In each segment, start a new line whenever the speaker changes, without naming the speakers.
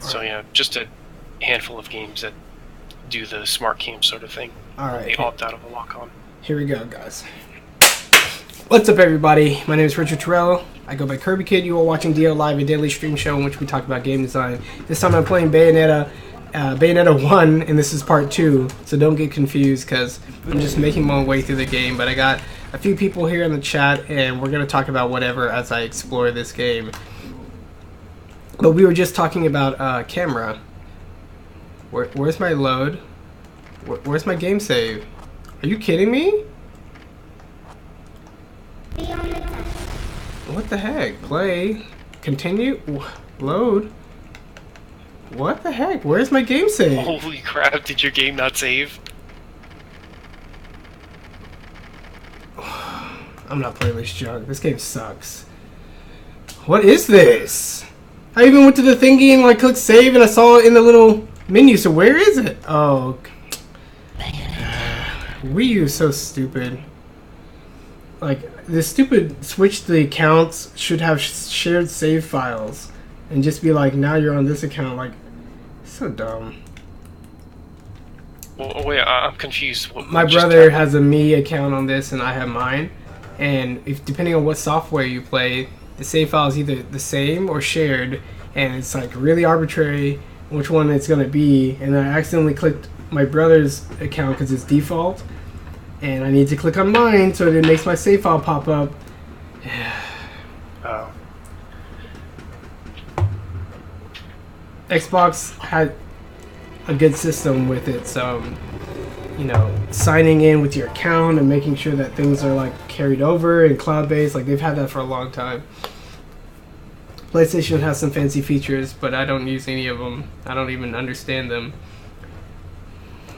So, just a handful of games that do the smart cam sort of thing.
Alright.
They opt out of a lock-on.
Here we go, guys. What's up, everybody? My name is Richard Terrell. I go by Kirby Kid. You are watching DL Live, a daily stream show in which we talk about game design. This time I'm playing Bayonetta 1, and this is part 2, so don't get confused because I'm just making my way through the game, but I got a few people here in the chat, and we're going to talk about whatever as I explore this game. But we were just talking about camera. Where's my load? Where's my game save? Are you kidding me? What the heck? Play. Continue. Load. What the heck? Where's my game save?
Holy crap, did your game not save?
I'm not playing this junk. This game sucks. What is this? I even went to the thingy and like clicked save and I saw it in the little menu. So where is it? Oh. Wii U is so stupid. Like, this stupid switch the accounts should have shared save files. And just be like, now you're on this account. Like, so dumb.
Well, wait, I'm confused.
My brother has a Me account on this and I have mine. And if depending on what software you play, the save file is either the same or shared. And it's like really arbitrary which one it's going to be. And I accidentally clicked my brother's account because it's default. And I need to click on mine so it makes my save file pop up.
Oh.
Xbox had a good system with it, so signing in with your account and making sure that things are like carried over and cloud-based, like they've had that for a long time. PlayStation has some fancy features, but I don't use any of them. I don't even understand them.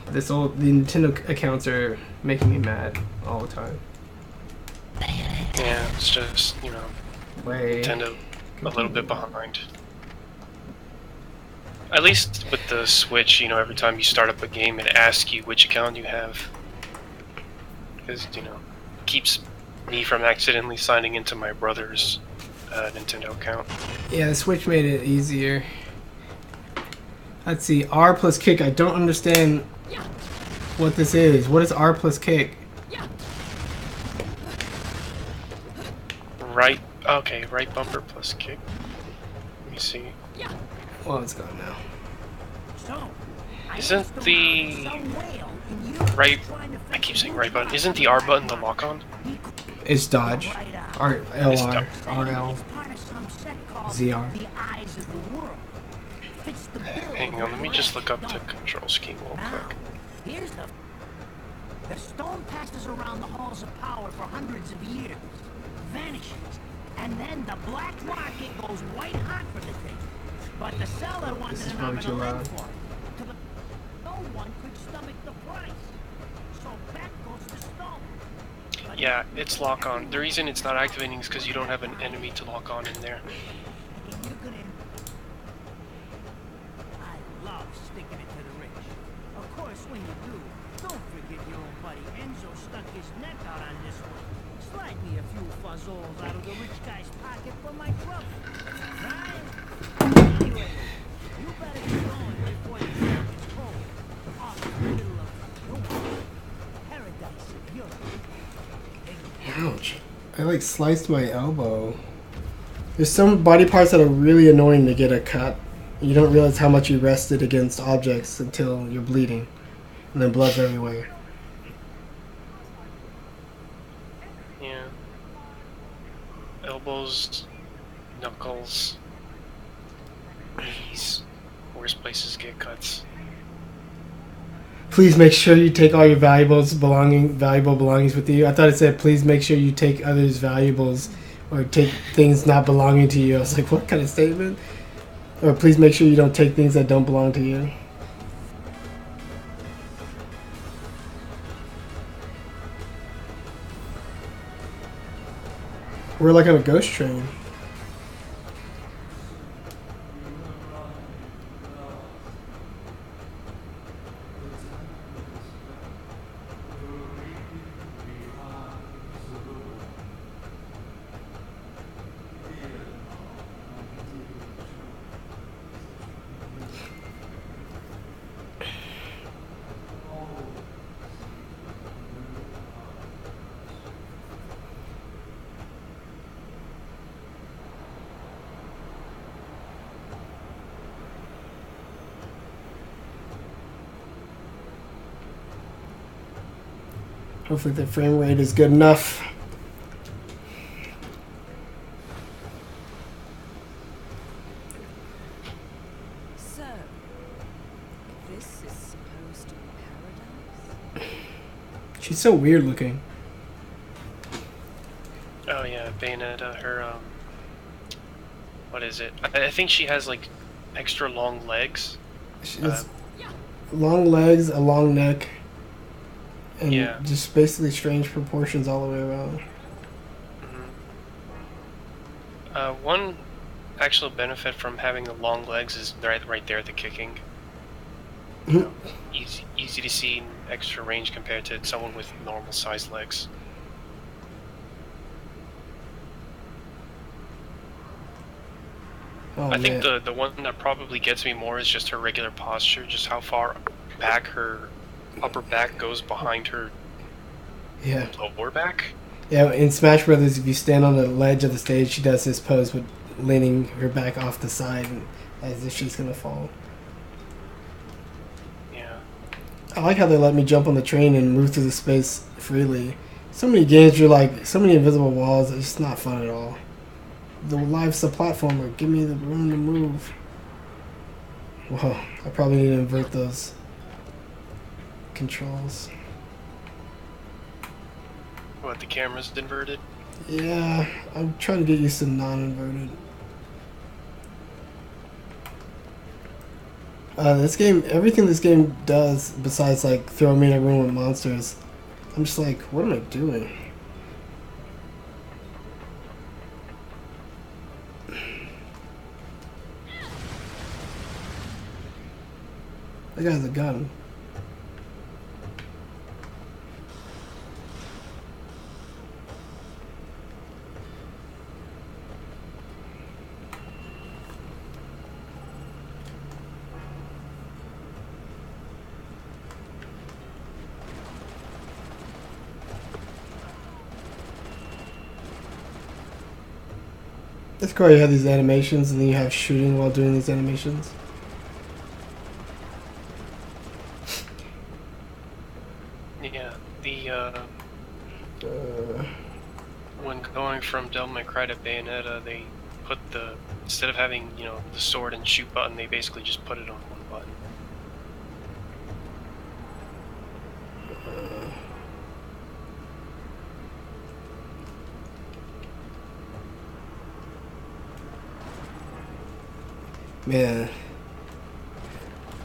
The Nintendo accounts are making me mad all the time.
Yeah, it's just, Nintendo a little bit behind. At least with the Switch, every time you start up a game, it asks you which account you have. Because, it keeps me from accidentally signing into my brother's Nintendo account.
Yeah, the Switch made it easier. Let's see, R plus kick. I don't understand what this is. What is R plus kick?
Right, okay, right bumper plus kick. Let me see.
Well, it's gone now.
Isn't the right, I keep saying right button, isn't the R button the lock-on?
It's dodge. R, L, R, R, L, Z, R.
Hang on, let me just look up the control scheme real quick.
Here's the stone passes around the halls of power for hundreds of years, vanishes, and then the black market goes white hot for the thing. But the seller wanted an arm and a leg for it. No one could stomach the price. So back goes the stone.
Yeah, it's lock on. The reason it's not activating is because you don't have an enemy to lock on in there.
I love sticking it to the rich. Of course, when you do, don't forget your old buddy Enzo stuck his neck out on this one. Slide me a few fuzzoles out of the rich guy's pocket for my trouble. Right? Anyway, you better get going before the sun gets cold. Off in the middle of paradise of Europe.
Ouch. I like sliced my elbow. There's some body parts that are really annoying to get a cut. You don't realize how much you rested against objects until you're bleeding. And then blood's everywhere.
Yeah. Elbows, knuckles, knees, worst places get cuts.
Please make sure you take all your valuable belongings with you. I thought it said, please make sure you take others' valuables or take things not belonging to you. I was like, what kind of statement? Or please make sure you don't take things that don't belong to you. We're like on a ghost train. Hopefully the frame rate is good enough.
So, this is supposed to be paradise?
She's so weird looking.
Oh yeah, Bayonetta, her, what is it? I think she has, like, extra long legs.
She has long legs, a long neck, and
Yeah.
just basically strange proportions all the way around.
One actual benefit from having the long legs is right there, the kicking.
Mhm.
Easy to see and extra range compared to someone with normal sized legs.
Oh,
I think
man.
the one that probably gets me more is just her regular posture, just how far back her upper back goes behind her
Yeah.
lower back.
Yeah, in Smash Brothers, if you stand on the ledge of the stage, she does this pose with leaning her back off the side as if she's gonna fall.
Yeah.
I like how they let me jump on the train and move through the space freely. So many games, you're like, so many invisible walls, it's just not fun at all. The life's a platformer, give me the room to move. Whoa, I probably need to invert those controls.
What, the camera's inverted?
Yeah, I'm trying to get used to non-inverted. This game, everything this game does, besides like throw me in a room with monsters, I'm just like, what am I doing? That guy's a gun. It's cool you have these animations and then you have shooting while doing these animations.
Yeah, the
Uh,
when going from Devil May Cry to Bayonetta, they put the, instead of having, you know, the sword and shoot button, they basically just put it on one button.
Man,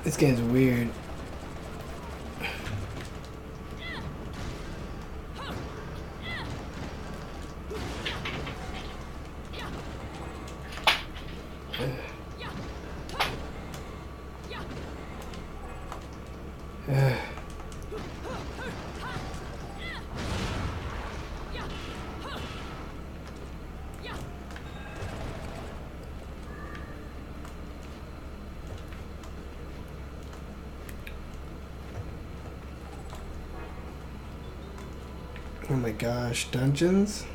this game's weird. Oh my gosh, dungeons?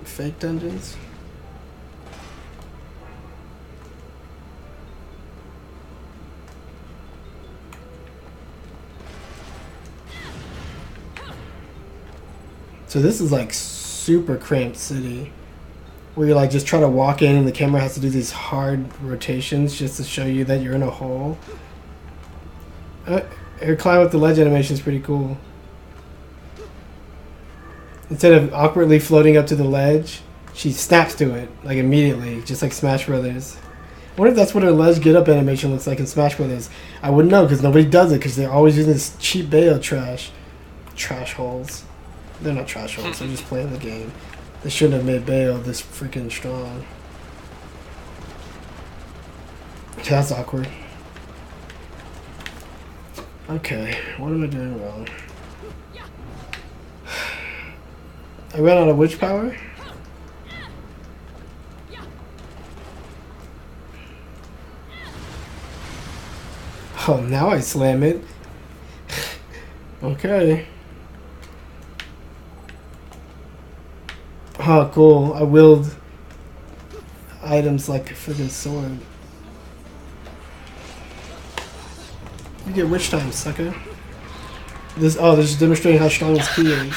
Fake dungeons? So this is like super cramped city where you like just try to walk in and the camera has to do these hard rotations just to show you that you're in a hole. Her climb up the ledge animation is pretty cool. Instead of awkwardly floating up to the ledge, she snaps to it, like immediately, just like Smash Brothers. I wonder if that's what her ledge get up animation looks like in Smash Brothers. I wouldn't know because nobody does it because they're always using this cheap Bayo trash. Trash holes. They're not trash holes, they're just playing the game. They shouldn't have made Bayo this freaking strong. That's awkward. Okay, what am I doing wrong? I ran out of witch power? Oh, now I slam it. Okay. Oh, cool. I wield items like a freaking sword. You get witch time, sucker. This this is demonstrating how strong this key is.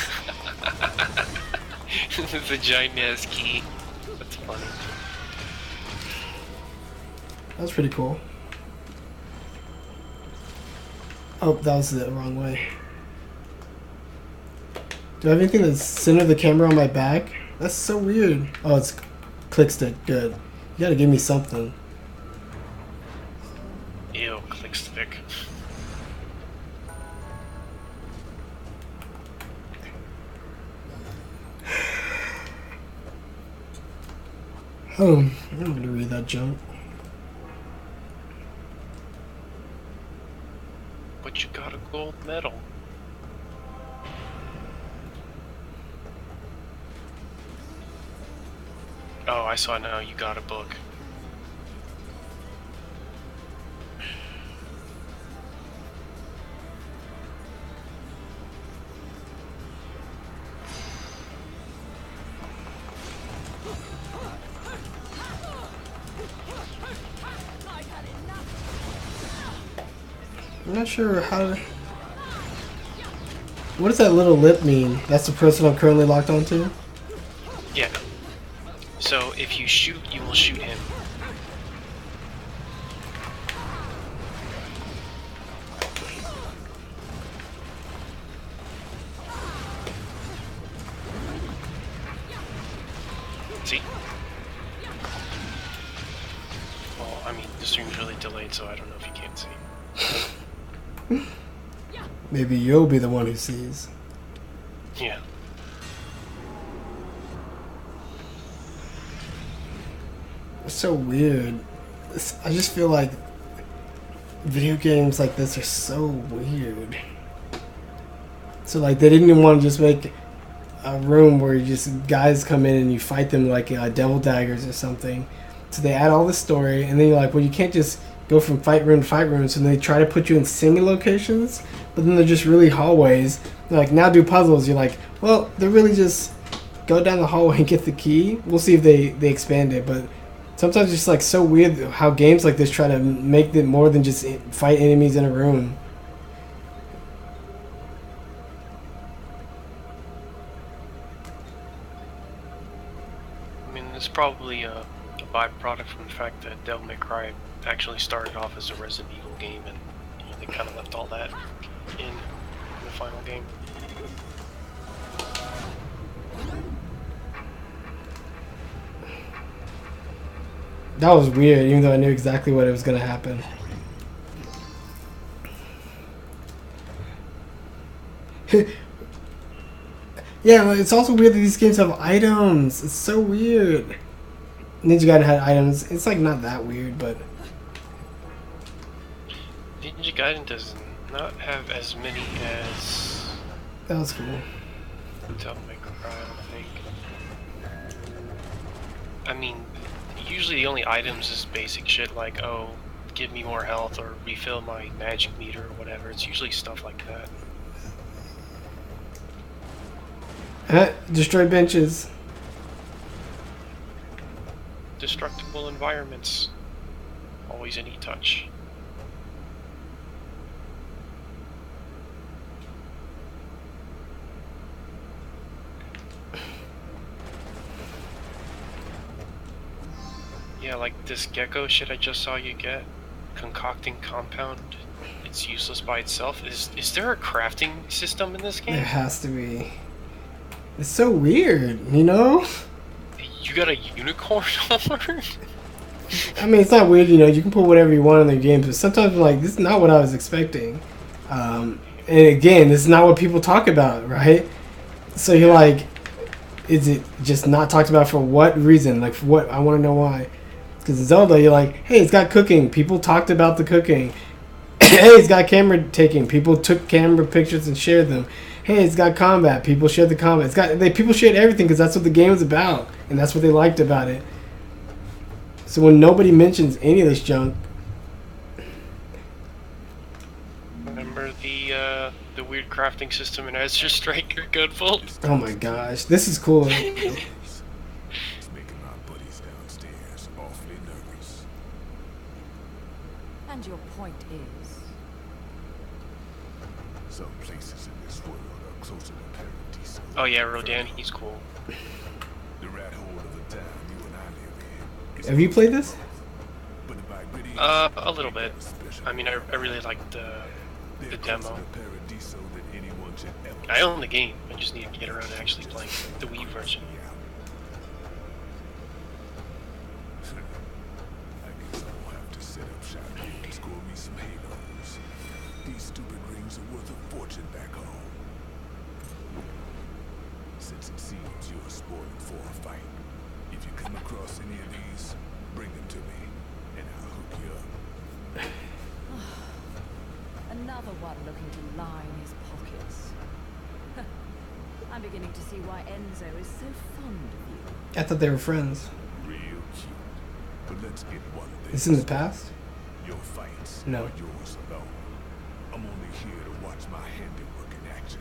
The giant ass key. That's funny.
That's pretty cool. Oh, that was the wrong way. Do I have anything that's center the camera on my back? That's so weird. Oh, it's click stick. Good. You gotta give me something.
Ew, click stick.
Oh, I'm gonna read that junk.
But you got a gold medal. Oh, I saw now. You got a book.
I'm not sure how to... What does that little lip mean? That's the person I'm currently locked onto?
Yeah. So if you shoot, you will shoot him. See? Well, I mean, the stream's really delayed, so I don't know if you can't see.
Maybe you'll be the one who sees.
Yeah.
It's so weird. I just feel like video games like this are so weird. So like they didn't even want to just make a room where you just guys come in and you fight them like devil daggers or something. So they add all this story, and then you're like, well, you can't just go from fight room to fight room. So they try to put you in singing locations, but then they're just really hallways. They're like, now do puzzles. You're like, well, they're really just go down the hallway and get the key. We'll see if they expand it, but sometimes it's just like so weird how games like this try to make it more than just fight enemies in a room.
I mean, it's probably a byproduct from the fact that Devil May Cry actually started off as a Resident Evil game, and you know, they kind of left all that in the final game.
That was weird, even though I knew exactly what was going to happen. Yeah, it's also weird that these games have items. It's so weird. Ninja Gaiden had items. It's like not that weird, but
Ninja Gaiden does not have as many as
that was cool.
Devil May Cry, I don't think. I mean, usually the only items is basic shit like, oh, give me more health or refill my magic meter or whatever. It's usually stuff like that.
Destroy benches.
Destructible environments. Always an e-touch. Yeah, like this gecko shit I just saw you get. Concocting compound. It's useless by itself. Is there a crafting system in this game?
There has to be. It's so weird, you know?
You got a unicorn horn?
I mean, it's not weird, you know, you can put whatever you want in their games, but sometimes I'm like, this is not what I was expecting. And again, this is not what people talk about, right? So you're like, is it just not talked about for what reason? Like, for what? I want to know why. Because in Zelda, you're like, hey, it's got cooking. People talked about the cooking. Hey, it's got camera taking. People took camera pictures and shared them. Hey, it's got combat. People shared the combat. People shared everything because that's what the game was about, and that's what they liked about it. So when nobody mentions any of this junk,
Remember the weird crafting system in Azure Striker Gunvolt?
oh my gosh, this is cool.
It's making our buddies downstairs awfully nervous.
And your point is?
Some places in this world are closer to paradise.
Oh yeah, Rodan, he's cool.
The rat hole of the town you and I live in.
Have you played this?
But if I really
A little bit. I mean, I really liked the demo.
Paradiso that anyone should ever
I own the game. I just need to get around to actually playing the Wii version.
I guess I'll have to set up shop here and score me some halos. These stupid rings are worth a fortune back home. Since it seems you're spoiling for a fight, if you come across any of these, bring them to me, and I'll hook you up.
Another one looking to line his pockets. I'm beginning to see why Enzo is so fond of you.
I thought they were friends.
Real cute. But let's get one thing.
This in the past?
Your fights
No.
are yours alone. I'm only here to watch my handiwork in action.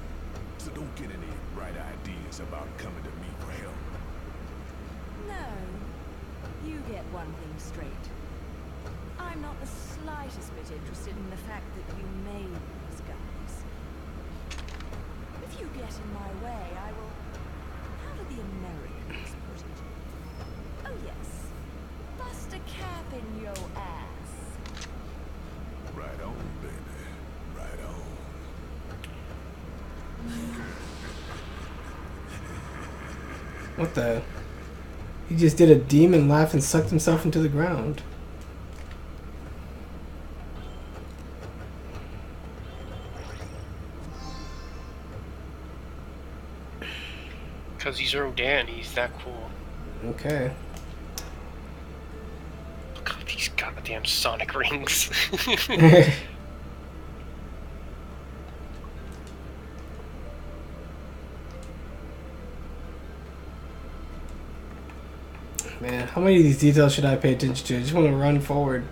So don't get any bright ideas about coming to me for help.
No, you get one thing straight. I'm not the slightest bit interested in the fact that you made these guys. If you get in my way, I will... How do the Americans put it? Oh yes, bust a cap in your ass.
Right on, baby. Right on.
What the? He just did a demon laugh and sucked himself into the ground.
Because he's Rodan, he's that cool.
Okay.
Look at these goddamn sonic rings.
Man, how many of these details should I pay attention to? I just want to run forward.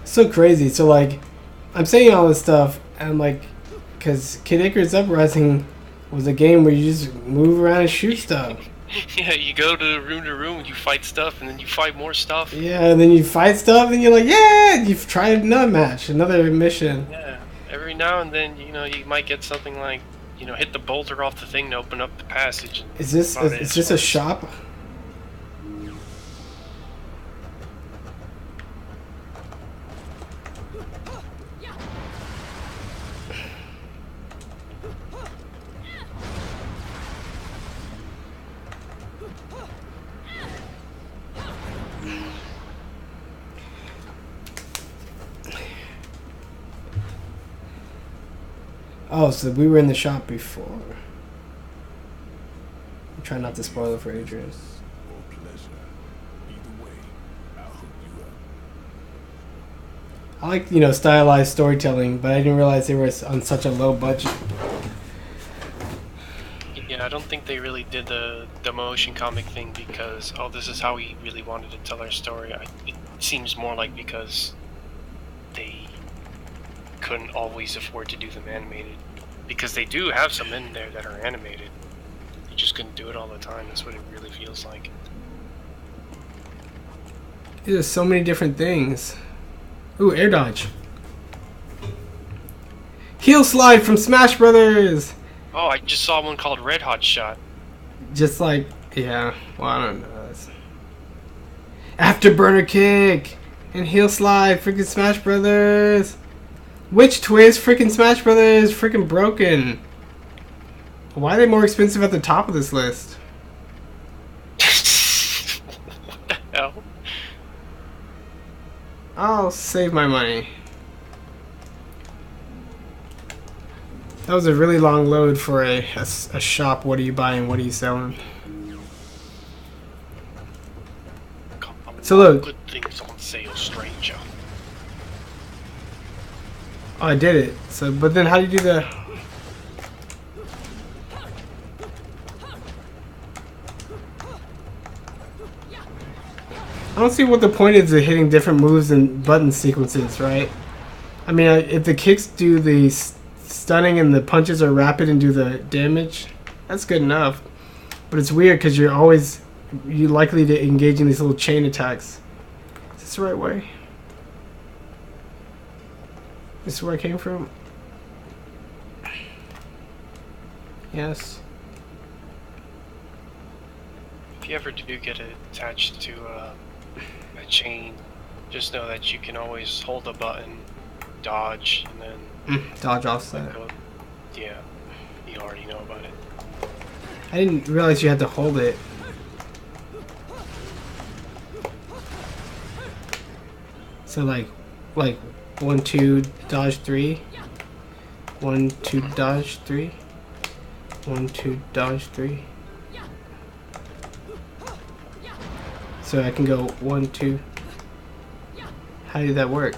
So crazy. So, like, I'm saying all this stuff, and, like, because Kid Icarus Uprising was a game where you just move around and shoot stuff.
Yeah, you go to room, you fight stuff, and then you fight more stuff.
Yeah, and then you fight stuff, and you're like, yeah, you've tried another match, another mission.
Yeah, every now and then, you know, you might get something like, you know, hit the boulder off the thing to open up the passage.
Is this a shop? Oh, so we were in the shop before. I'm trying not to spoil it for Adrian.
Or pleasure. Either way, I'll hook you up.
I like, you know, stylized storytelling, but I didn't realize they were on such a low budget.
Yeah, I don't think they really did the motion comic thing because, oh, this is how we really wanted to tell our story. It seems more like because they couldn't always afford to do them animated. Because they do have some in there that are animated. You just couldn't do it all the time. That's what it really feels like.
There's so many different things. Ooh, air dodge. Heel slide from Smash Brothers!
Oh, I just saw one called Red Hot Shot.
Just like, yeah, well, I don't know. Afterburner kick! And heel slide, freaking Smash Brothers! Witch twist, freaking Smash Brothers, freaking broken. Why are they more expensive at the top of this list?
What the hell?
I'll save my money. That was a really long load for a shop. What are you buying? What are you selling? So look.
Good things on sale, stranger.
Oh, I did it. So, but then how do you do the... I don't see what the point is of hitting different moves and button sequences, right? I mean, if the kicks do the stunning and the punches are rapid and do the damage, that's good enough. But it's weird because you're likely to engage in these little chain attacks. Is this the right way? This is where I came from. Yes.
If you ever do get attached to a chain, just know that you can always hold a button, dodge, and then
Dodge offset.
go. Yeah, you already know about it.
I didn't realize you had to hold it. So like 1, 2, dodge 3. 1, 2, dodge 3. 1, 2, dodge 3. So I can go 1, 2. How did that work?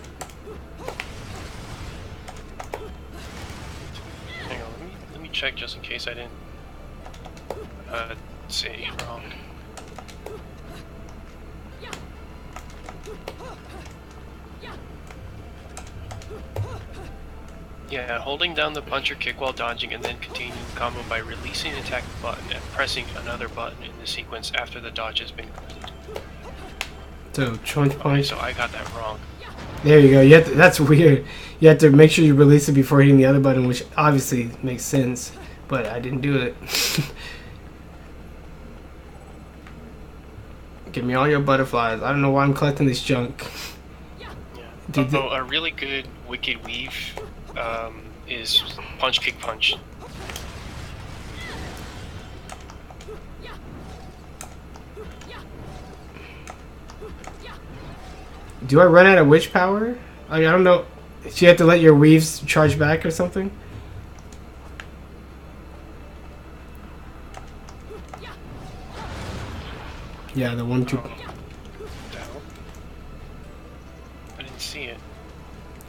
Hang on, let me check just in case I didn't say it wrong. Yeah, holding down the punch or kick while dodging and then continuing the combo by releasing the attack button and pressing another button in the sequence after the dodge has been completed.
So punch
Okay,
punch.
so I got that wrong.
There you go. You have to, that's weird. You have to make sure you release it before hitting the other button, which obviously makes sense. But I didn't do it. Give me all your butterflies. I don't know why I'm collecting this junk.
Yeah.
Dude,
Although a really good Wicked Weave is punch, kick, punch.
Do I run out of witch power? I don't know. Do you have to let your weaves charge back or something? Yeah, the 1, 2.
Down. I didn't see it.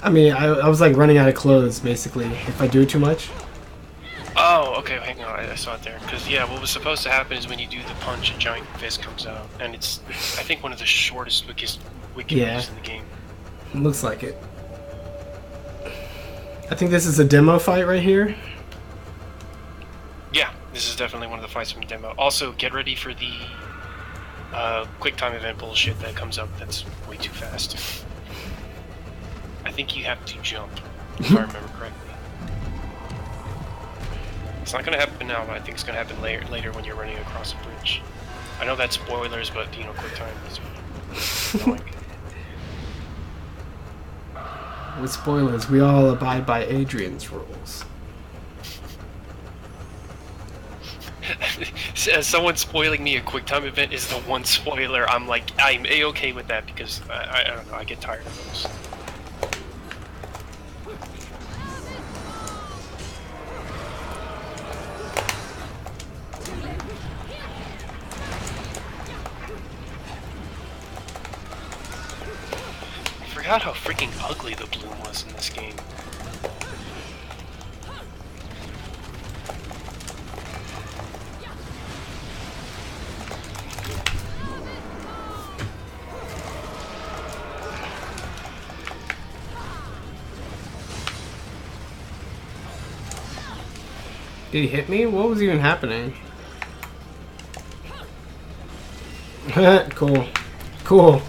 I mean, I was like running out of clothes basically. If I do too much.
Oh, okay, hang on, I saw it there. Because, yeah, what was supposed to happen is when you do the punch, a giant fist comes out. And it's, I think, one of the shortest Wicked
Yeah.
Weaves in the game.
Looks like it. I think this is a demo fight right here.
Yeah, this is definitely one of the fights from the demo. Also, get ready for the quick time event bullshit that comes up that's way too fast. I think you have to jump, if I remember correctly. It's not gonna happen now, but I think it's gonna happen later when you're running across a bridge. I know that's spoilers, but you know, quick time is annoying.
With spoilers, we all abide by Adrian's rules.
As someone spoiling me a quick time event is the one spoiler I'm A-okay with that because I don't know, I get tired of those. I forgot how freaking ugly the bloom was in this game.
Did he hit me? What was even happening? Cool. Cool.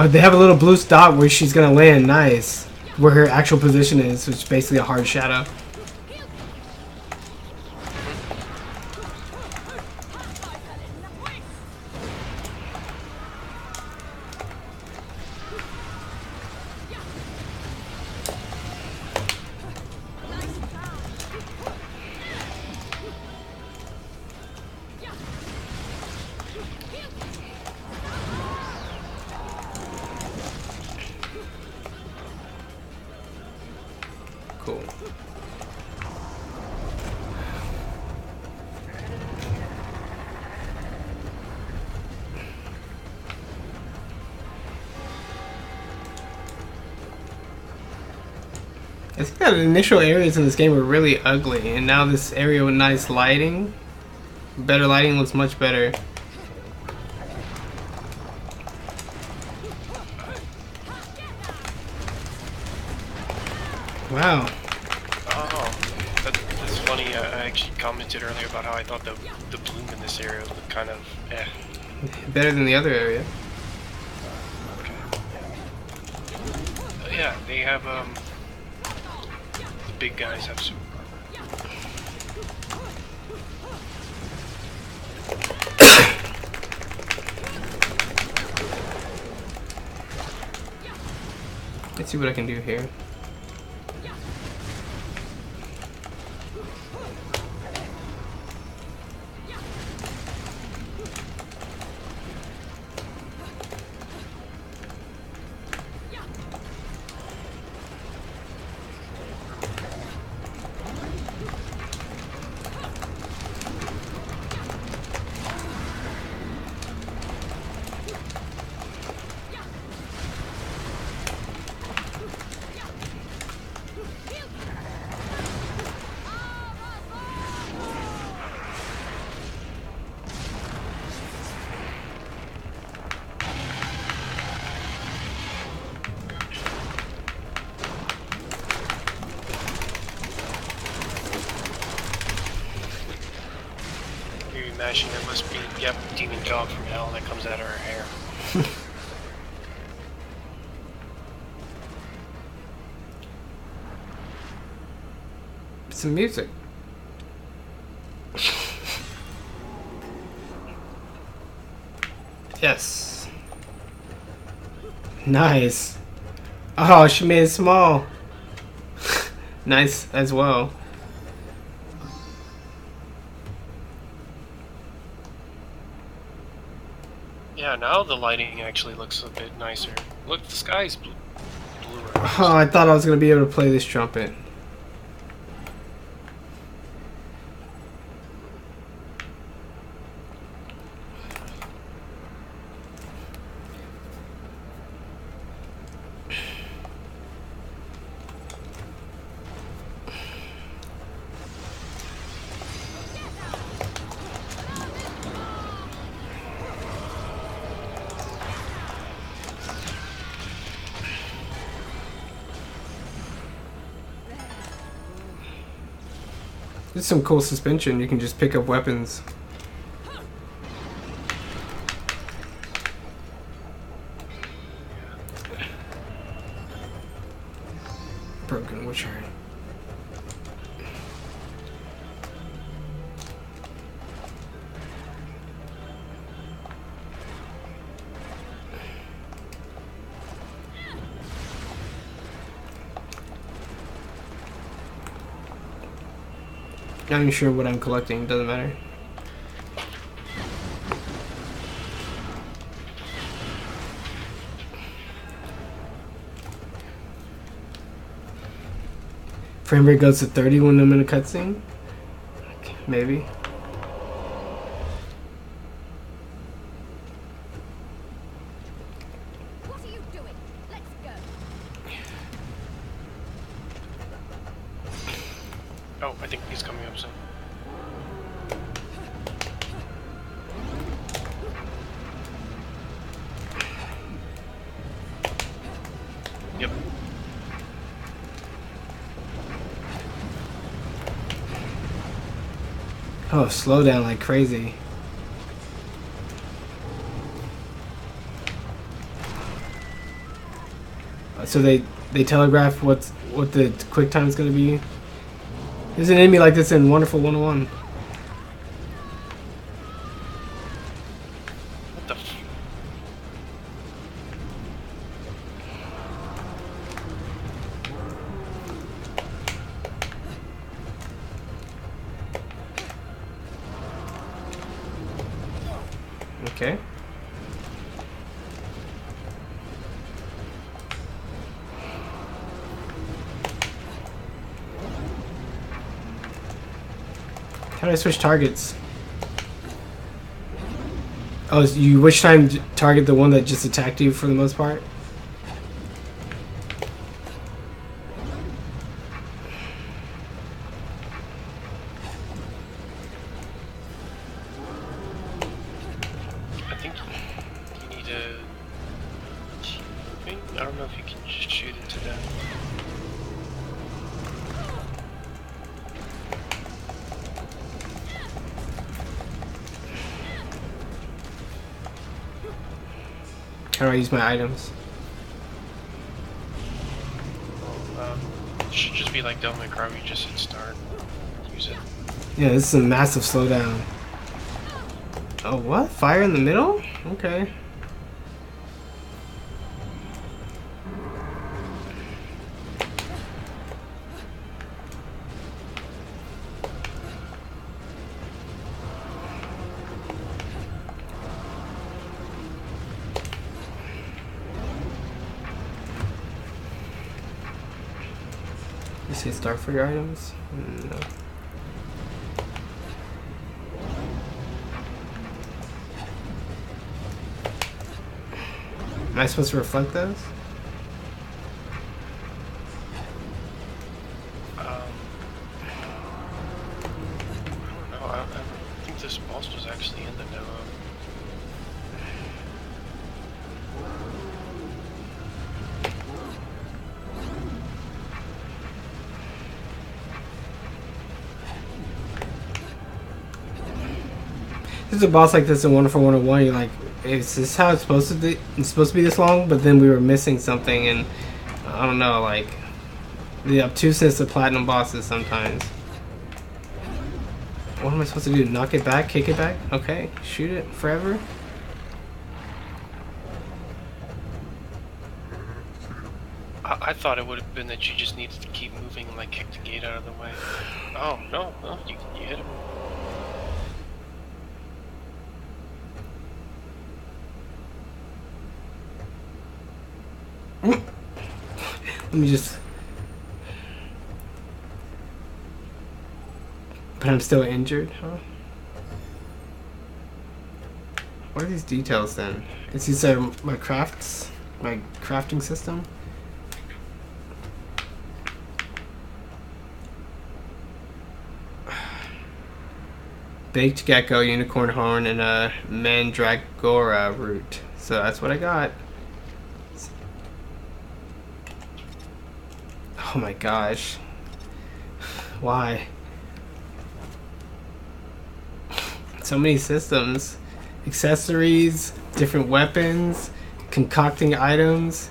They have a little blue dot where she's gonna land. Nice. Where her actual position is, which is basically a hard shadow. Cool. I think that the initial areas in this game were really ugly, and now this area with nice lighting, better lighting, looks much better. Wow.
Oh, that's funny. I actually commented earlier about how I thought the bloom in this area looked kind of eh.
Better than the other area.
Okay. Yeah, they have the big guys have super
Let's see what I can do here.
mashing. It must be, yep, demon dog from hell that comes out of her hair.
Some music. Yes. Nice. Oh, she made it small. Nice as well.
Yeah, now the lighting actually looks a bit nicer. Look, the sky's bluer.
Oh, I thought I was going to be able to play this trumpet. There's some cool suspension. You can just pick up weapons. Broken witcher. Not even sure what I'm collecting, doesn't matter. Frame rate goes to 30 when I'm in a cutscene? Okay, maybe.
What are you doing? Let's go.
Oh, I think he's coming up soon. Yep.
Oh, slow down like crazy. So they telegraph what the quick time is going to be. There's an enemy like this in Wonderful 101.
What the f...
Okay. How do I switch targets? Oh, so you which time target the one that just attacked you for the most part?
think you need to keep moving. I don't know if you can just shoot into that.
How do I use my items?
It should just be like Devil May Cry, where you just hit start. Use it.
Yeah, this is a massive slowdown. Oh, what? Fire in the middle? Okay. You say start for your items? No. Am I supposed to reflect those?
I don't know. I think this boss was actually in the demo.
There's a boss like this in Wonderful 101. You're like, is this how it's supposed to be? It's supposed to be this long, but then we were missing something, and I don't know, like the obtuseness of platinum bosses sometimes. What am I supposed to do? Knock it back? Kick it back? Okay, shoot it forever.
I thought it would have been that you just needed to keep moving and like kick the gate out of the way. Oh no, you hit him.
Let me just. But I'm still injured, huh? What are these details then? It's these are my crafts, my crafting system. Baked gecko, unicorn horn, and a mandragora root. So that's what I got. Oh my gosh. Why? So many systems. Accessories, different weapons, concocting items,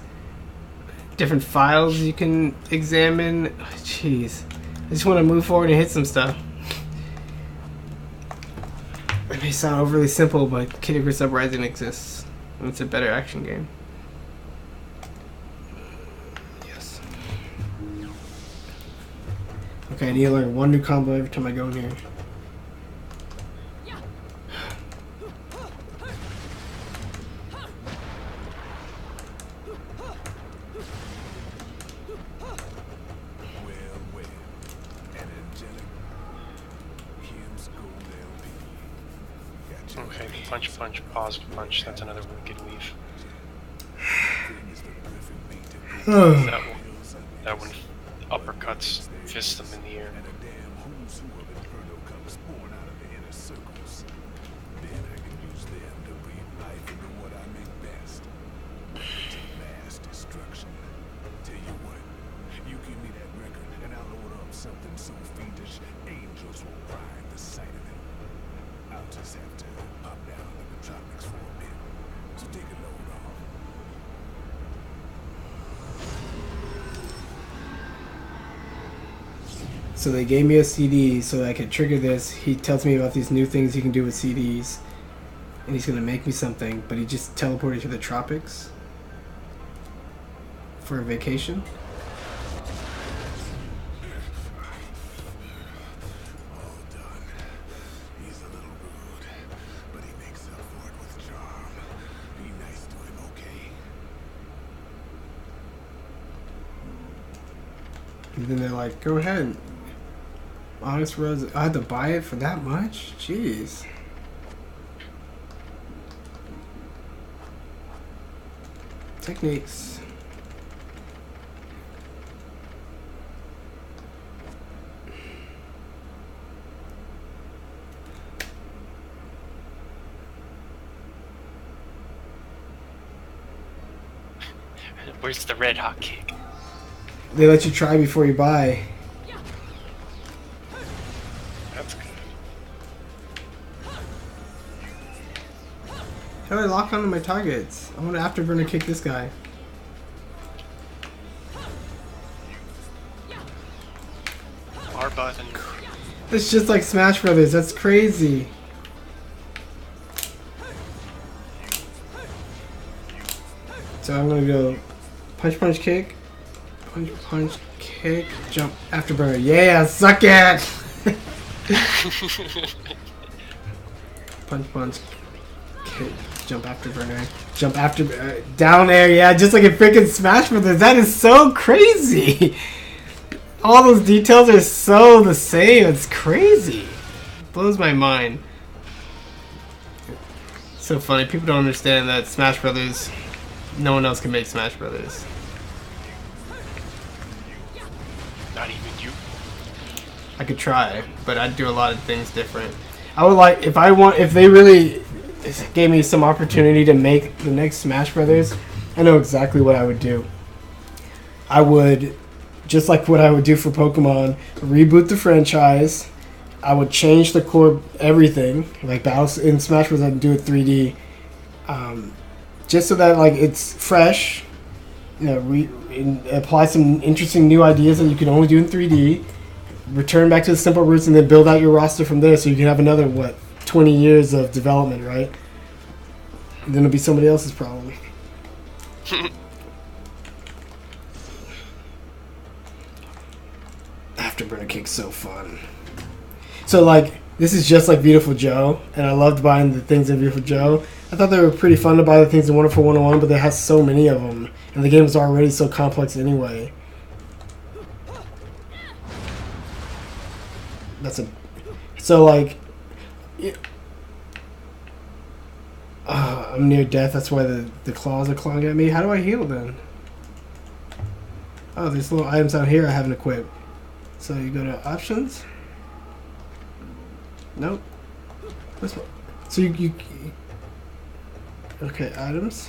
different files you can examine. Oh, jeez. I just want to move forward and hit some stuff. It may sound overly simple, but Kid Icarus Uprising exists. And it's a better action game. Yes. Okay, I need to learn one new combo every time I go in here.
Okay, punch, punch, pause, punch. That's another wicked weave. That one uppercuts, fists them in the air.
Something so fiendish, angels will cry at the sight of it. I'll just have to pop down in the tropics for a bit, so take a load off.
So they gave me a CD so that I could trigger this. He tells me about these new things you can do with CDs. And he's going to make me something, but he just teleported to the tropics for a vacation. And then they're like, go ahead. Honest Rose. I had to buy it for that much? Jeez. Techniques.
Where's the red hot kick?
They let you try before you buy.
That's good.
How do I lock onto my targets? I want to afterburner kick this guy.
R button.
It's just like Smash Brothers. That's crazy. So I'm gonna go punch, punch, kick, punch, punch, kick, jump, afterburner. Yeah, suck it. Punch, punch, kick, jump, afterburner, jump, after, down air. Yeah, just like a freaking Smash Brothers. That is so crazy. All those details are so the same. It's crazy. It blows my mind. So funny. People don't understand that Smash Brothers. No one else can make Smash Brothers.
Not even you.
I could try, but I'd do a lot of things different. I would like if they really gave me some opportunity to make the next Smash Brothers. I know exactly what I would do. I would, just like what I would do for Pokemon, reboot the franchise. I would change the core everything, like battles in Smash Bros. I'd do it 3D, just so that like it's fresh. You know, apply some interesting new ideas that you can only do in 3D. Return back to the simple roots, and then build out your roster from there, so you can have another 20 years of development, right? And then it'll be somebody else's problem. Afterburner kick's so fun. So like, this is just like Beautiful Joe, and I loved buying the things in Beautiful Joe. I thought they were pretty fun to buy the things in Wonderful 101, but they had so many of them, and the game was already so complex anyway. So like, I'm near death. That's why the claws are clawing at me. How do I heal then? Oh, there's little items out here I haven't equipped. So you go to options. Nope. This one. So you okay, items.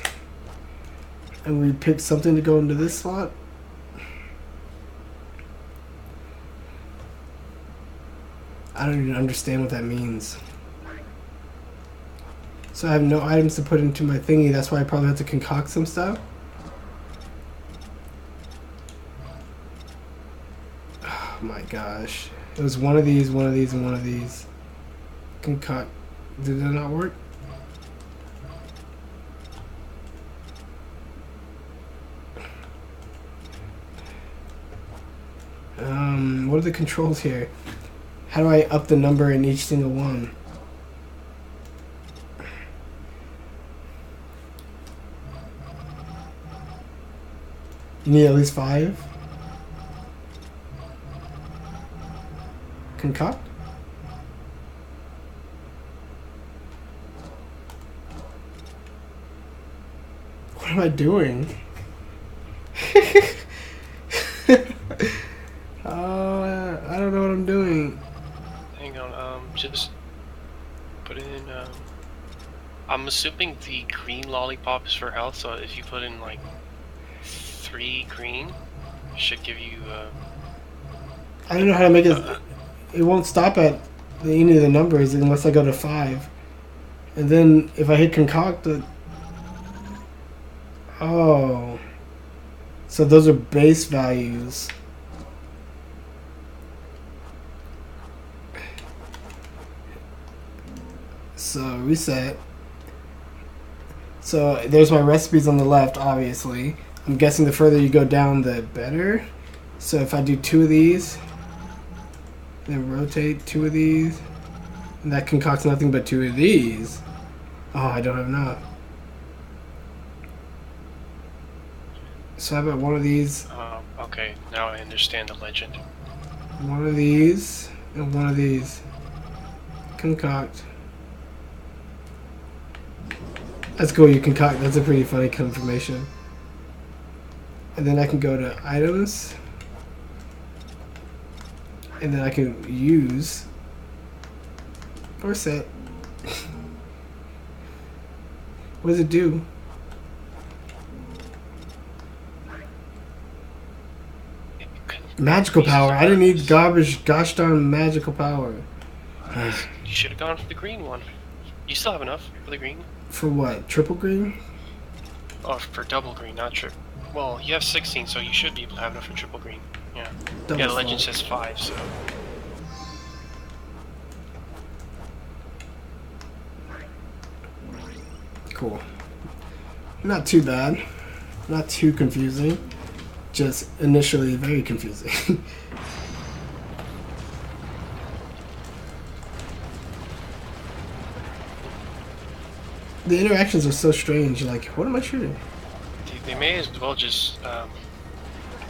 And we pick something to go into this slot. I don't even understand what that means. So I have no items to put into my thingy. That's why I probably have to concoct some stuff. Oh my gosh. It was one of these, and one of these. Concoct. Did that not work? What are the controls here? How do I up the number in each single one? You need at least 5? Concoct? What am I doing? I don't know what I'm doing.
Hang on, just put in, I'm assuming the green lollipop is for health, so if you put in, like, 3 green, it should give you,
I don't know how to make it. It won't stop at any of the numbers unless I go to 5. And then if I hit concoct, oh. So those are base values. So reset. So there's my recipes on the left, obviously. I'm guessing the further you go down, the better. So if I do 2 of these, then rotate 2 of these, and that concocts nothing but 2 of these. Oh, I don't have enough. So how about 1 of these?
okay, now I understand the legend.
1 of these, and 1 of these. Concoct. That's cool, you concoct. That's a pretty funny confirmation. And then I can go to items. And then I can use or set. What does it do? Magical power. I didn't need garbage, gosh darn magical power.
You should have gone for the green one. You still have enough for the green?
For what? Triple green?
Oh, for double green, not triple. Well, you have 16, so you should be able to have enough for triple green. Yeah.
Double
Yeah, the legend
fault.
says 5, so.
Cool. Not too bad. Not too confusing. Just initially very confusing. The interactions are so strange. Like, what am I shooting?
They may as well just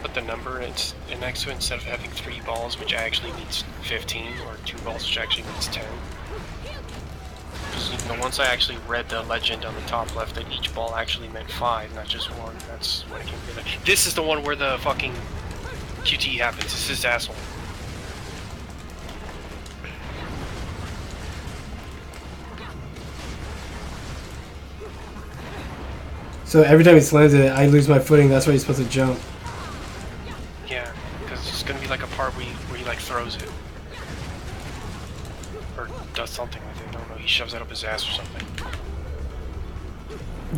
put the number next to it instead of having 3 balls, which actually means 15, or 2 balls, which actually means 10. Because, you know, once I actually read the legend on the top left that each ball actually meant 5, not just 1, that's when I came to that. This is the one where the fucking QT happens. This is asshole.
So every time he slams it, I lose my footing. That's why he's supposed to jump.
Yeah, because it's gonna be like a part where he like throws it. Or does something with it. I don't know. He shoves it up his ass or something.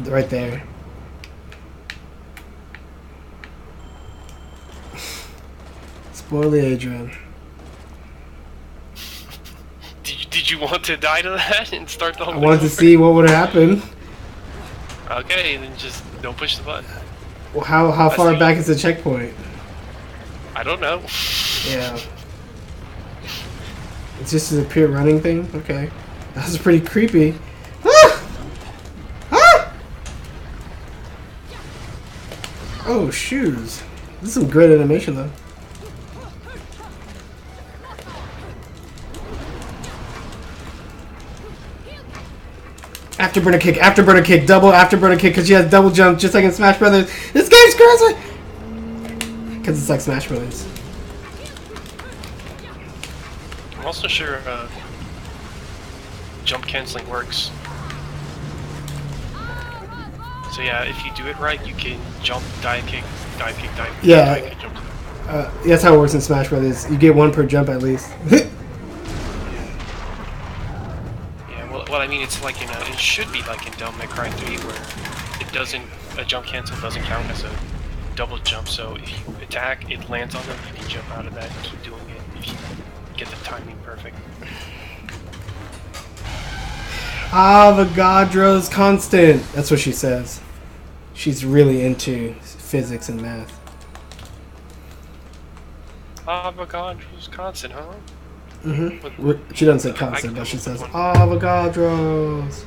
Right there. Spoiler Adrian.
Did you want to die to that and start the whole
I
thing
wanted to
over?
see what would happen.
Okay, then just don't push the button.
Well, how far back is the checkpoint?
I don't know.
Yeah. It's just a pure running thing? Okay. That was pretty creepy. Ah! Ah! Oh, shoes. This is some great animation, though. Afterburner kick, double afterburner kick, because she has double jump, just like in Smash Brothers. This game's crazy! Because it's like Smash Brothers.
I'm also sure jump canceling works. So yeah, if you do it right, you can jump, dive kick, dive kick, dive kick,
Yeah.
dive kick, jump.
That's how it works in Smash Brothers. You get one per jump at least.
Yeah, well, I mean, it's like it should be like in Devil May Cry 3 where it doesn't, a jump cancel doesn't count as a double jump, so if you attack, it lands on them, you can jump out of that and keep doing it if you get the timing perfect.
Avogadro's constant. That's what she says. She's really into physics and math.
Avogadro's constant, huh?
Mm-hmm. She doesn't say constant, but she says Avogadro's.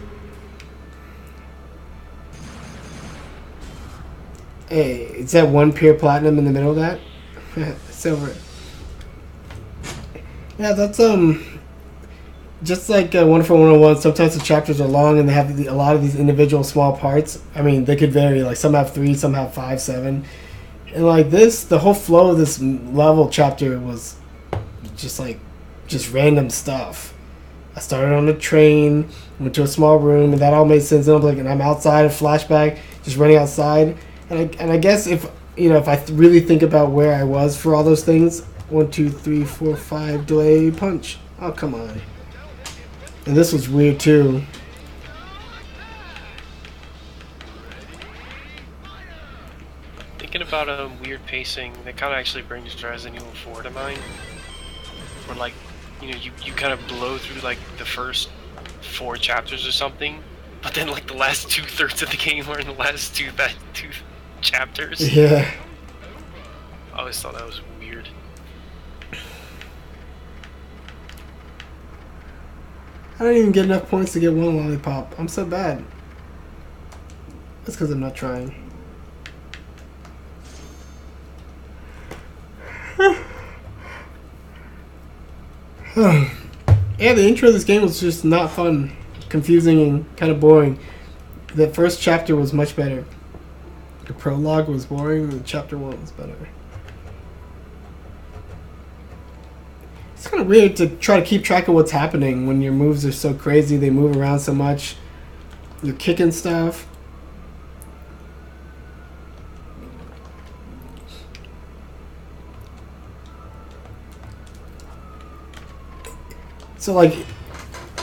Hey, is that one pure platinum in the middle of that? Silver. Yeah, that's just like Wonderful 101, sometimes the chapters are long and they have a lot of these individual small parts. I mean, they could vary. Like, some have 3, some have 5, 7. And like this, the whole flow of this level chapter was just random stuff. I started on a train, went to a small room, and that all made sense. And I'm outside, a flashback, just running outside. And I guess if I really think about where I was for all those things, 1, 2, 3, 4, 5, delay, punch. Oh, come on. And this was weird too.
Thinking about a weird pacing, that kind of actually brings Resident Evil 4 to mind. Where like, you kind of blow through like the first 4 chapters or something, but then like the last 2/3 of the game are in the last two chapters.
Yeah.
I always thought that was weird.
I don't even get enough points to get one lollipop. I'm so bad. That's because I'm not trying. Yeah, the intro of this game was just not fun. Confusing and kind of boring. The first chapter was much better. The prologue was boring, and chapter 1 was better. It's kind of weird to try to keep track of what's happening when your moves are so crazy, they move around so much. You're kicking stuff. So like,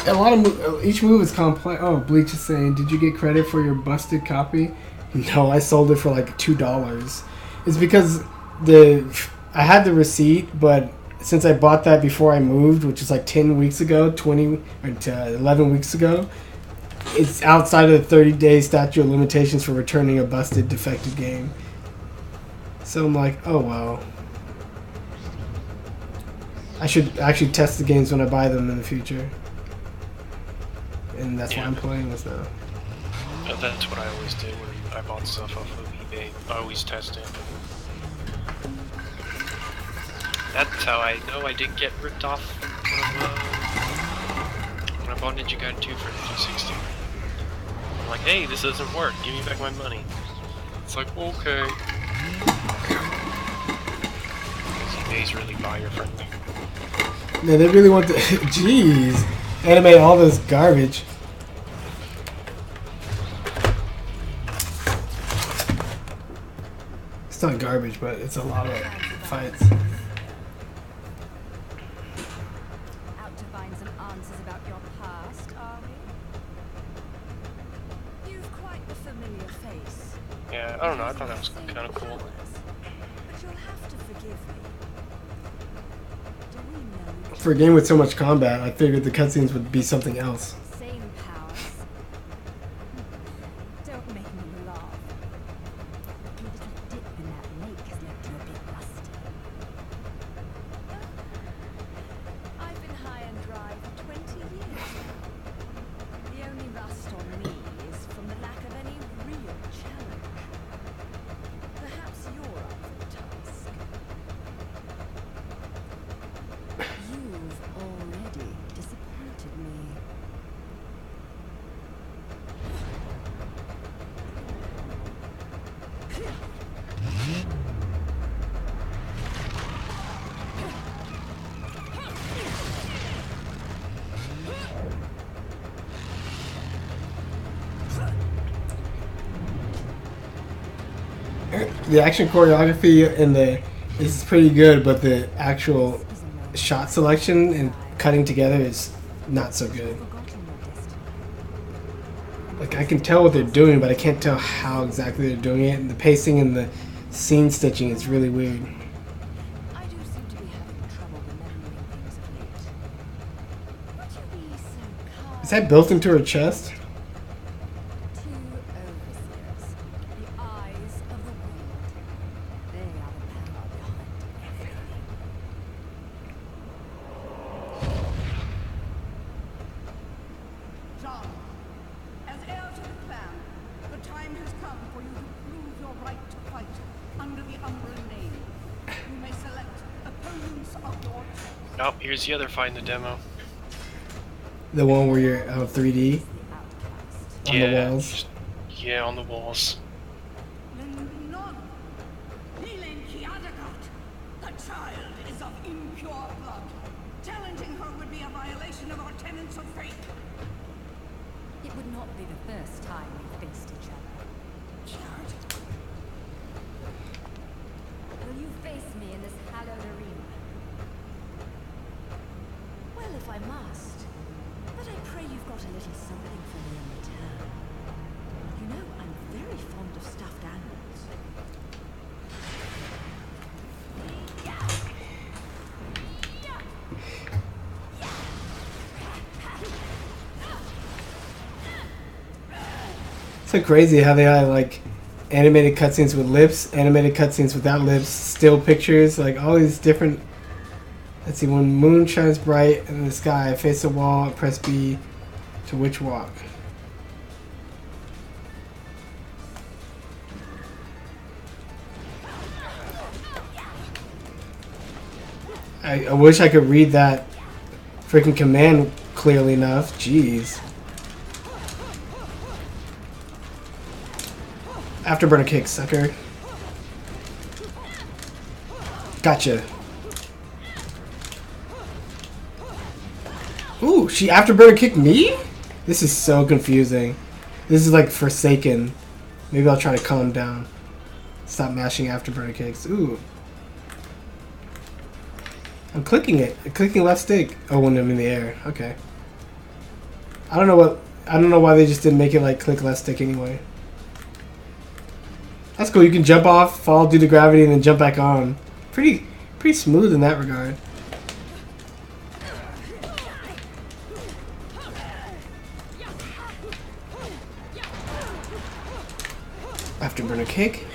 a lot of each move is complex. Oh, Bleach is saying, did you get credit for your busted copy? No, I sold it for like $2. It's because I had the receipt, but since I bought that before I moved, which is like 10 weeks ago, 20 or 11 weeks ago, it's outside of the 30-day statute of limitations for returning a busted, defective game. So I'm like, oh well. I should actually test the games when I buy them in the future. And that's why I'm playing this now.
That's what I always do when I bought stuff off of eBay. I always test it. That's how I know I didn't get ripped off when I bought Ninja Gaiden 2 for the 360. I'm like, hey, this doesn't work. Give me back my money. It's like, okay. Because eBay's really buyer friendly.
Yeah, they really want to. Jeez, animate all this garbage. It's not garbage, but it's a lot of fights.
Out to find some answers about your past, are we? You've quite the familiar face.
Yeah, I don't know. I thought that was kind of cool.
But you'll have to forgive me. Do we know
For a game with so much combat, I figured the cutscenes would be something else.
same powers? Don't make me laugh. A little dip in that lake has left you a bit rusty. I've been high and dry for 20 years now. The only rust on me is from the lack of any real challenge. Perhaps you're up for the task. You've already disappointed me.
The action choreography and is pretty good, but the actual shot selection and cutting together is not so good.
Forgotten your destiny.
Like, I can tell what they're doing, but I can't tell how exactly they're doing it. And the pacing and the scene stitching is really weird.
I do seem to be having trouble remembering things of late. Would you be so kind?
Is that built into her chest?
Two overseers, the eyes of the world. They are the power behind everything.
John, as heir to the clan, the time has come for you to prove your right to fight under the Umbran name. You may select opponents of your choice.
Oh, here's the other fight in the demo.
The one where you're 3D on
Yeah.
the walls.
Yeah, on the walls.
None. Elaine Kiadagat. The child is of impure blood. Challenging her would be a violation of our tenets of faith.
It would not be the first time we faced each other.
Jared,
Will you face me in this hallowed arena? Well, if I must. But I pray you've got a little something for me in return. You know, I'm very fond of stuffed animals.
It's so crazy how they have like animated cutscenes with lips, animated cutscenes without lips, still pictures, like all these different. Let's see, when moon shines bright in the sky, face the wall, press B to which walk. I wish I could read that freaking command clearly enough. Jeez. Afterburner kick, sucker. Gotcha. Ooh, she afterburner kicked me? This is so confusing. This is like Forsaken. Maybe I'll try to calm down. Stop mashing afterburner kicks. Ooh. I'm clicking it. Clicking left stick. Oh, when I'm in the air. Okay. I don't know why they just didn't make it like click left stick anyway. That's cool. You can jump off, fall due to gravity, and then jump back on. Pretty smooth in that regard. Afterburner kick.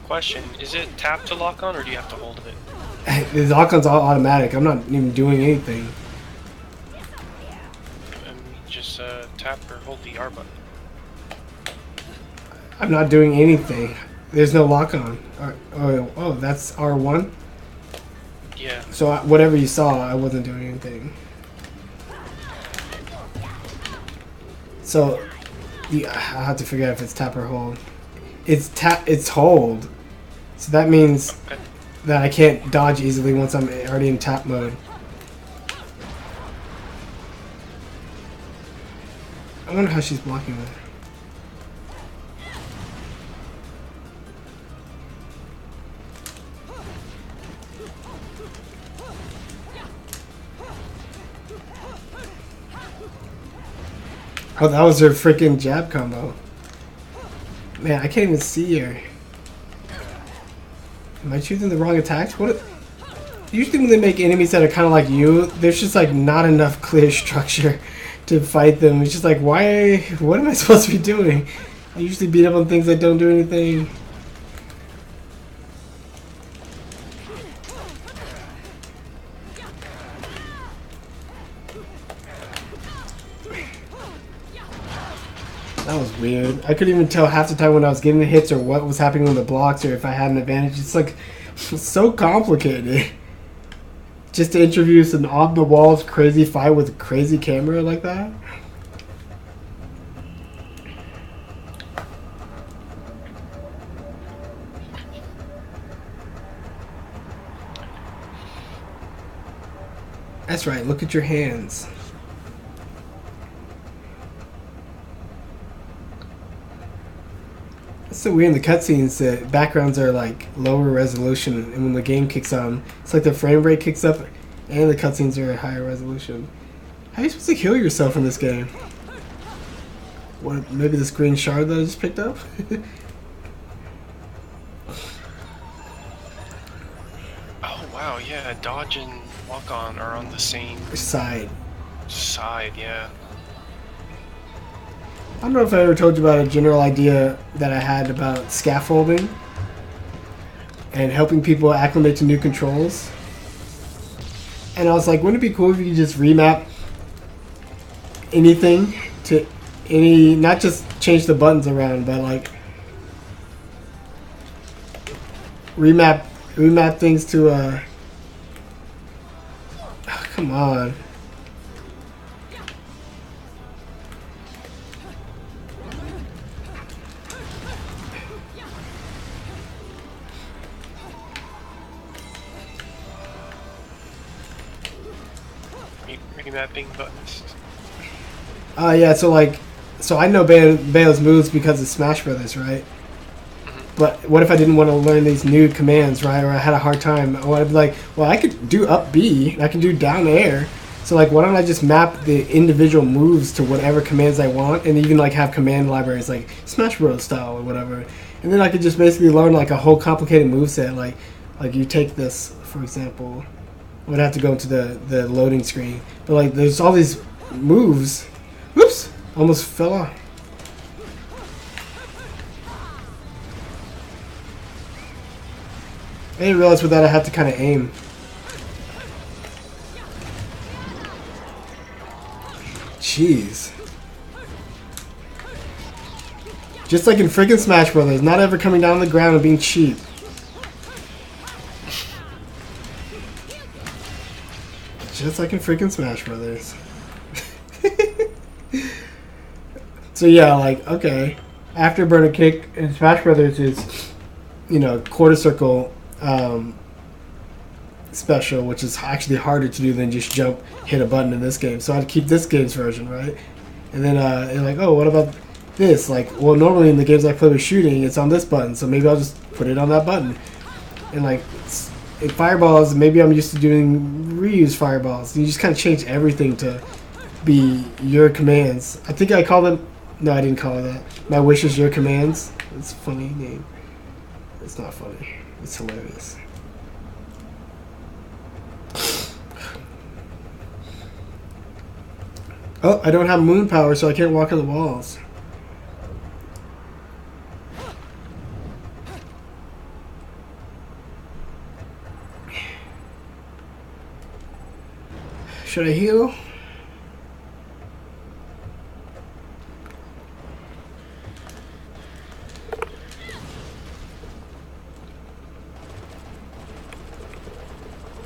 Question: is it tap to lock on, or do you have to hold it?
The lock-on's all automatic. I'm not even doing anything.
Just tap or hold the R button.
I'm not doing anything. There's no lock-on. Oh, that's R1?
Yeah.
So whatever you saw, I wasn't doing anything. So I have to figure out if it's tap or hold. It's hold. So that means that I can't dodge easily once I'm already in tap mode. I wonder how she's blocking that. Oh, that was her freaking jab combo. Man, I can't even see her. Am I choosing the wrong attacks? Usually when they make enemies that are kind of like you, there's just like not enough clear structure to fight them. It's just like, why? What am I supposed to be doing? I usually beat up on things that don't do anything. That was weird. I couldn't even tell half the time when I was getting the hits or what was happening on the blocks or if I had an advantage. It's like so complicated. Just to introduce an on-the-walls crazy fight with a crazy camera like that. That's right, look at your hands. It's so weird in the cutscenes, the backgrounds are like lower resolution, and when the game kicks on, it's like the frame rate kicks up, and the cutscenes are at higher resolution. How are you supposed to heal yourself in this game? What? Maybe this green shard that I just picked up?
Oh wow, yeah, dodge and walk on are on the same
Side.
side, yeah.
I don't know if I ever told you about a general idea that I had about scaffolding and helping people acclimate to new controls. And I was like, wouldn't it be cool if you could just remap anything to any, not just change the buttons around, but like remap things to oh, come on.
Remapping buttons.
Yeah, so I know Bayo's moves because of Smash Brothers, right? But what if I didn't want to learn these new commands, right? Or I had a hard time. Or I'd be like, well, I could do up B, I can do down air. So like, why don't I just map the individual moves to whatever commands I want, and even like have command libraries like Smash Bros style or whatever, and then I could just basically learn like a whole complicated moveset. Like you take this, for example. I would have to go into the loading screen, but like there's all these moves. Whoops! Almost fell off. I didn't realize with that I had to kind of aim. Jeez. Just like in freaking Smash Brothers, not ever coming down on the ground and being cheap. Just like in freaking Smash Brothers. So yeah, like, okay. Afterburner kick in Smash Brothers is quarter circle special, which is actually harder to do than just jump, hit a button in this game. So I'd keep this game's version, right? And then they're like, oh, what about this? Like, well, normally in the games I play with shooting, it's on this button, so maybe I'll just put it on that button. And like, in fireballs, maybe I'm used to doing reuse fireballs. You just kind of change everything to be your commands. I think I call them. No, I didn't call it that. My wish is your commands. It's a funny name. It's not funny. It's hilarious. Oh, I don't have moon power, so I can't walk on the walls. Should I heal?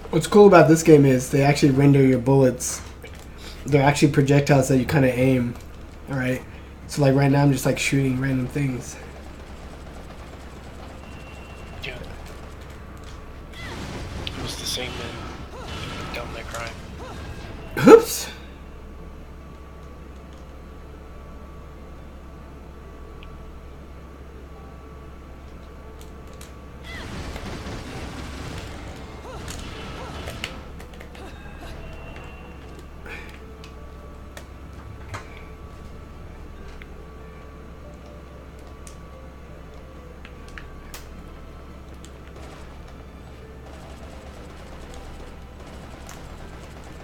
What's cool about this game is they actually render your bullets. They're actually projectiles that you kind of aim. Alright? So like right now I'm just like shooting random things.
Yeah. It was the same in Devil May Cry.
Oops!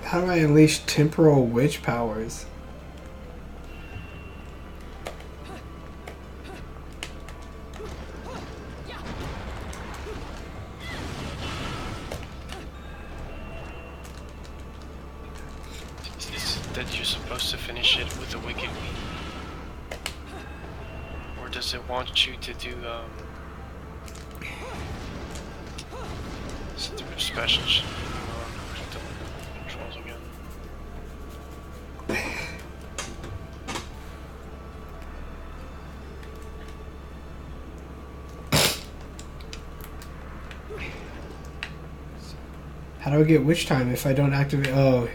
How do I unleash temporal witch powers?
Is it that you're supposed to finish it with a wicked weed? Or does it want you to do special shit? Controls again.
How do I get witch time if I don't activate? Oh,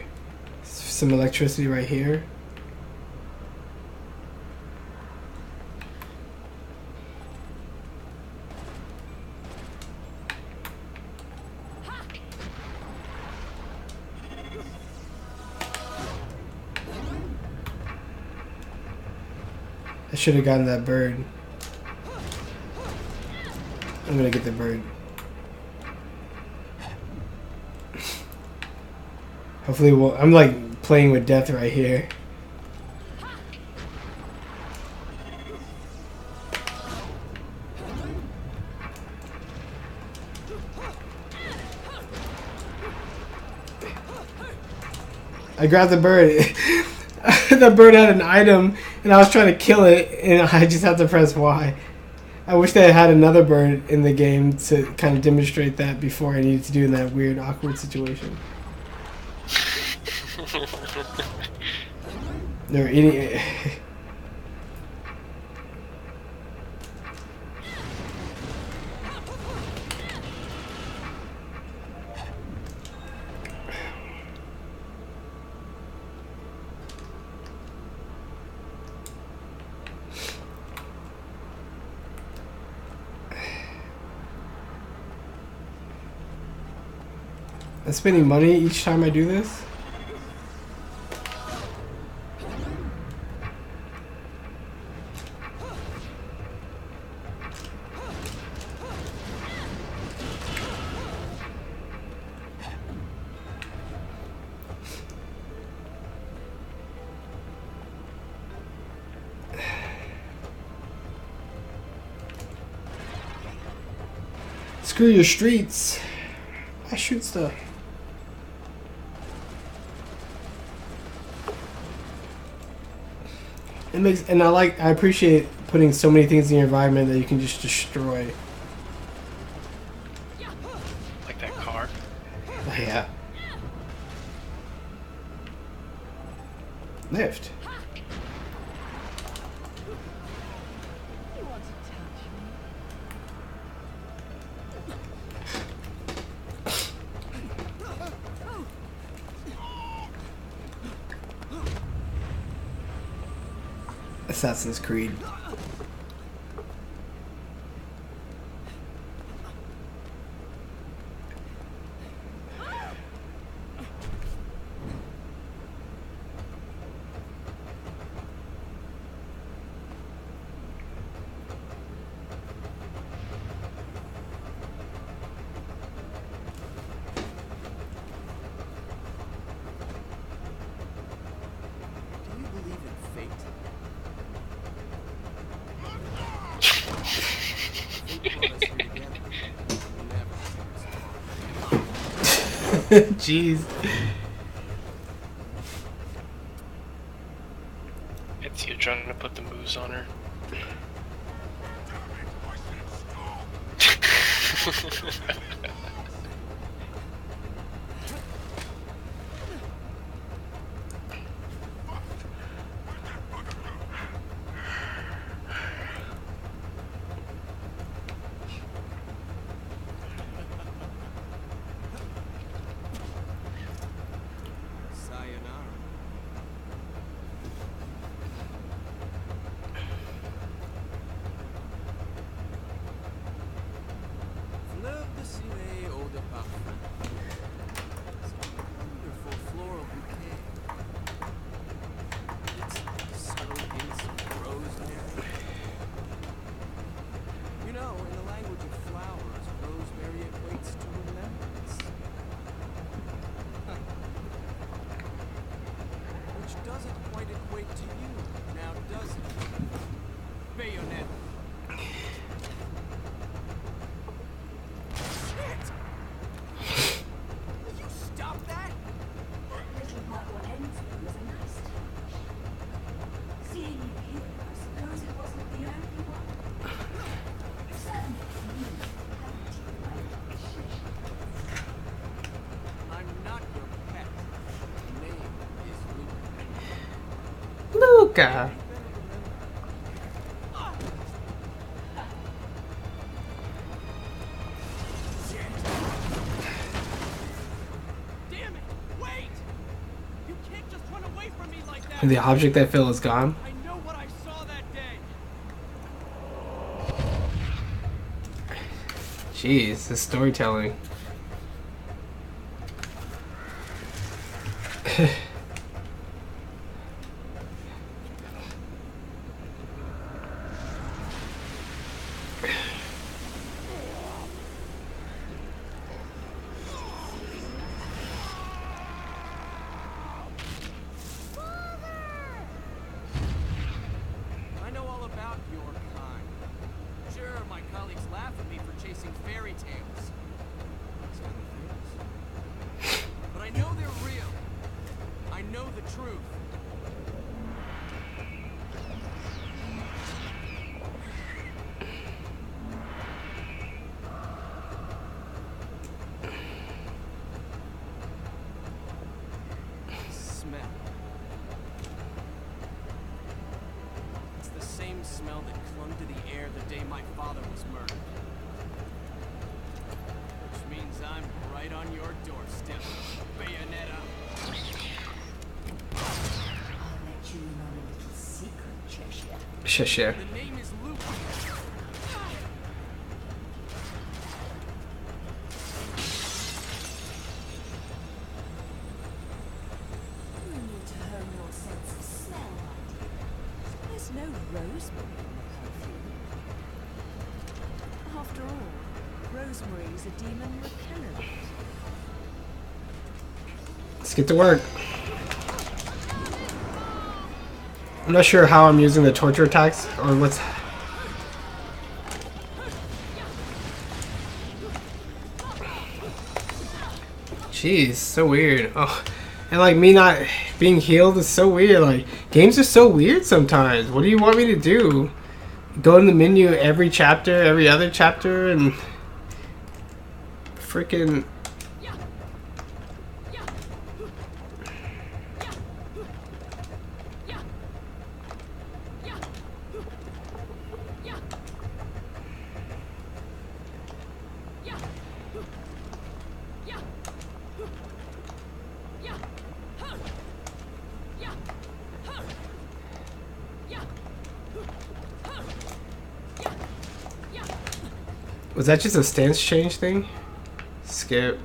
some electricity right here. I should have gotten that bird. I'm gonna get the bird. Hopefully, I'm like playing with death right here. I grabbed the bird. The bird had an item, and I was trying to kill it, and I just had to press Y. I wish they had another bird in the game to kind of demonstrate that before I needed to do in that weird, awkward situation. They're eating it. I'm spending money each time I do this. Screw your streets. I shoot stuff. It makes, and I appreciate putting so many things in your environment that you can just destroy.
Like that car.
Oh, yeah. Lift.
You want to touch me?
Assassin's Creed.
Do you believe in fate? Fate brought us here together. Never.
Jeez.
It's you trying to put the moves on her.
Sayonara. Fleur de ciné eau de parfum. It's a wonderful floral bouquet. It's subtle hints of rosemary. You know, in the language of flowers, rosemary equates to remembrance. Which doesn't quite equate to you, now does it? Bayonetta. Shit! Will you stop that?
Little Bayonetta was a nice touch. Seeing you here, I suppose it wasn't the only one. Certainly you haven't you made a decision.
I'm not your pet. The name is Luke.
Luca.
Damn it! Wait! You can't just run away from me like that!
And the object I feel is gone.
I know what I saw that day!
Jeez, the storytelling.
I know all about your kind. Sure, my colleagues laugh at me for chasing fairy tales. These kind of things. But I know they're real. I know the truth. Smell. It's the same smell that clung to the air the day my father was murdered. Which means I'm right on your doorstep, Bayonetta.
I'll let you in on a little secret, Cheshire.
Cheshire.
The name is Luke.
You need to hone your sense of smell, my dear. There's no rosemary in the perfume. After all, rosemary is a demon repellent.
Let's get to work. I'm not sure how I'm using the torture attacks or what's. Jeez, so weird. Oh, and like me not being healed is so weird. Like games are so weird sometimes. What do you want me to do? Go in the menu every chapter, every other chapter, and freaking. Was that just a stance change thing? Skip.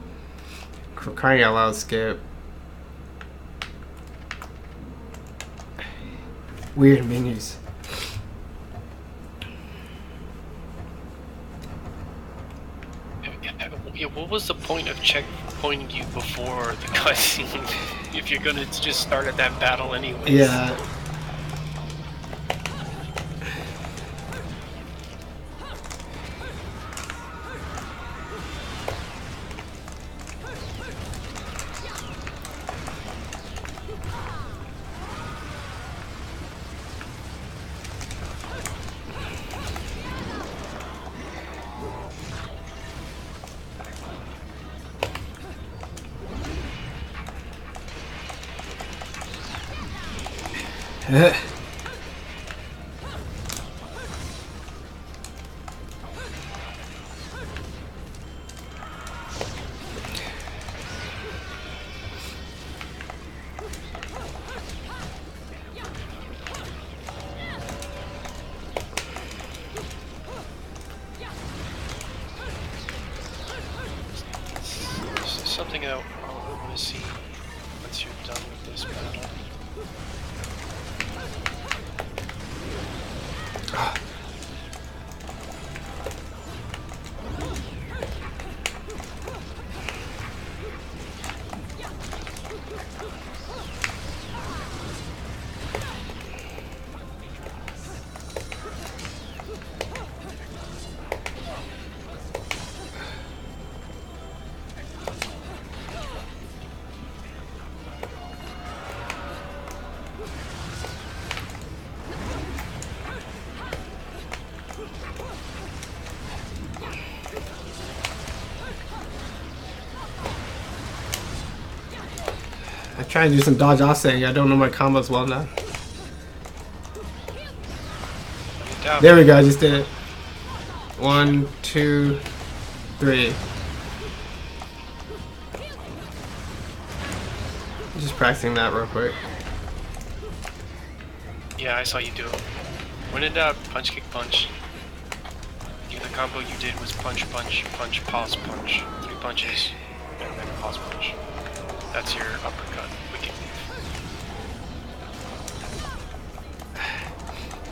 Crying out loud, skip. Weird menus.
Yeah, what was the point of checkpointing you before the cutscene if you're gonna just start at that battle anyways?
Yeah.
Something I want to see once you're done with this battle.
I'm trying to do some dodge offsetting. I don't know my combos well enough. There we go. I just did it. 1, 2, 3. Just practicing that real quick.
Yeah, I saw you do it. When did punch, kick, punch? The combo you did was punch, punch, punch, pause, punch. 3 punches, and then pause, punch. That's your uppercut. Wicked.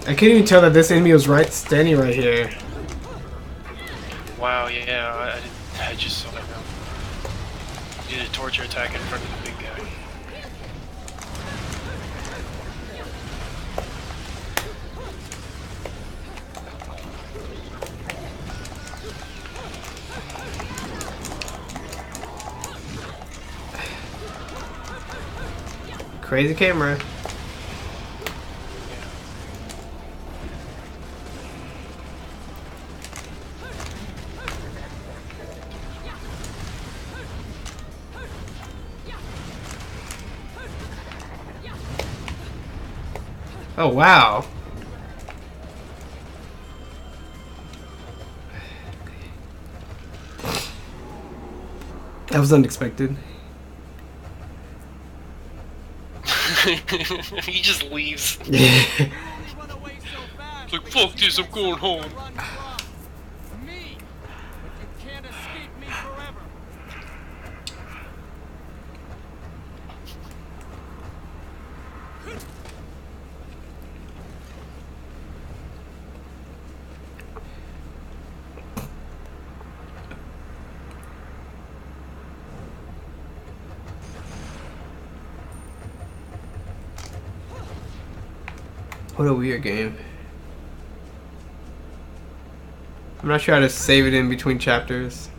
I couldn't even tell that this enemy was standing right here.
Wow, yeah, I just saw that now. You did a torture attack in front of the big guy.
Crazy camera. Oh wow. That was unexpected.
He just leaves.
Yeah.
Run away so fast,
Like,
but
fuck
you
this, I'm going home.
run from me. But you can't escape me forever.
What a weird game. I'm not sure how to save it in between chapters.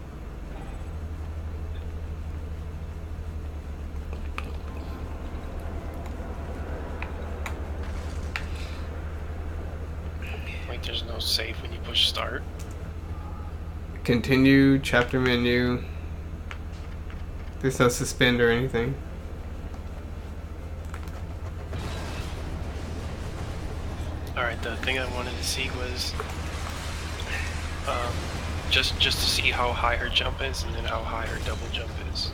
Like, there's no save when you push start.
Continue, chapter menu. There's no suspend or anything.
Alright, the thing I wanted to see was just to see how high her jump is and then how high her double jump is.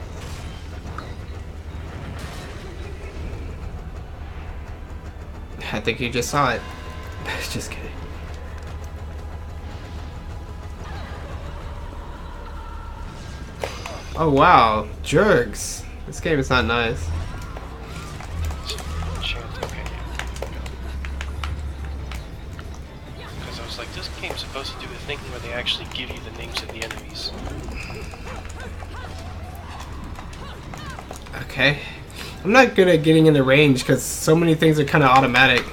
I think you just saw it. Just kidding. Oh wow, jerks. This game is not nice.
Because I was like, this game's supposed to do a thing where they actually give you the names of the enemies.
Okay. I'm not good at getting in the range because so many things are kind of automatic.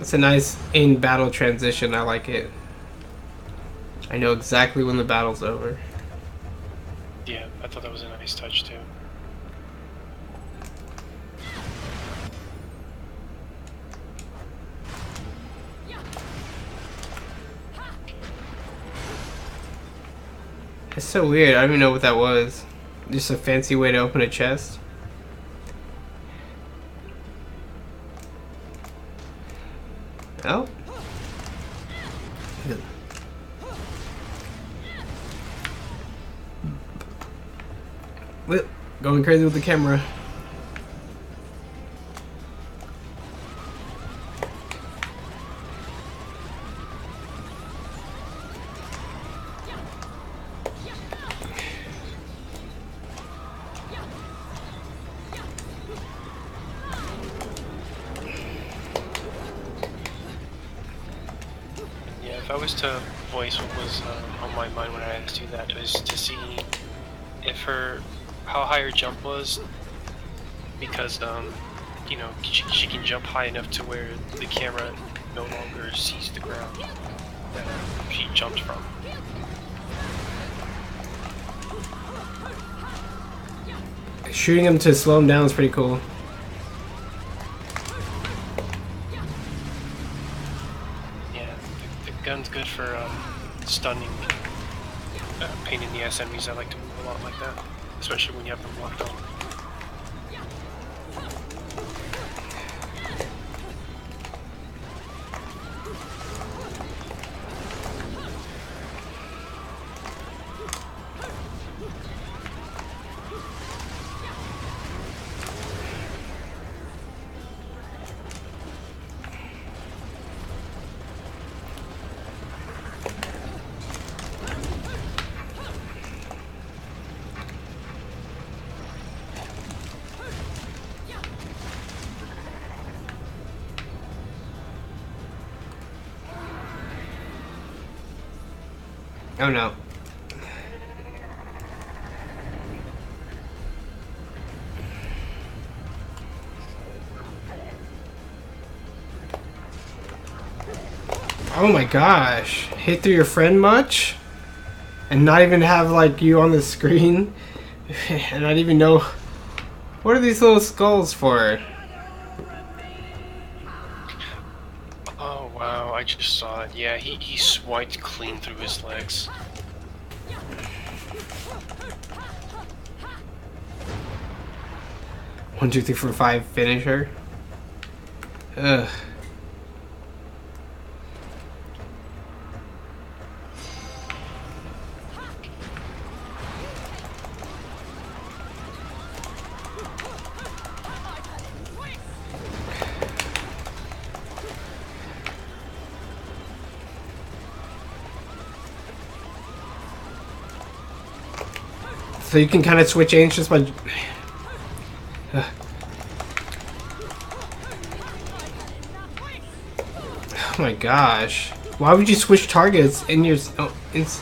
It's a nice in-battle transition. I like it. I know exactly when the battle's over.
Yeah, I thought that was a nice touch too.
It's so weird. I don't even know what that was. Just a fancy way to open a chest. Oh. Going crazy with the camera.
If I was to voice what was on my mind when I asked you that, it was to see if how high her jump was, because you know, she can jump high enough to where the camera no longer sees the ground that she jumped from.
Shooting him to slow him down is pretty cool.
Gun's good for stunning pain in the ass enemies. I like to move a lot like that, especially when you have them locked on.
Oh no. Oh my gosh. Hit through your friend much? And not even have like you on the screen? And not even know. What are these little skulls for?
Oh wow, I just saw it. Yeah, he swiped clean through his legs.
1, 2, 3, 4, 5 finisher. Ugh. So you can kind of switch aims just by... Oh my gosh. Why would you switch targets in your... Oh, it's...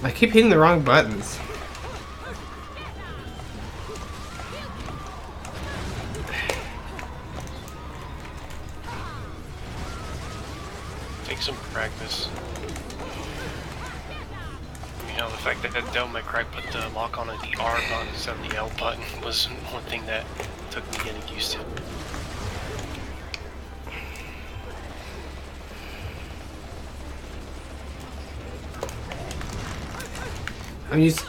I keep hitting the wrong buttons.
Take some practice. You know, the fact that Devil May Cry put the lock on the R button instead of the L button was one thing that took me getting used to.
I'm used...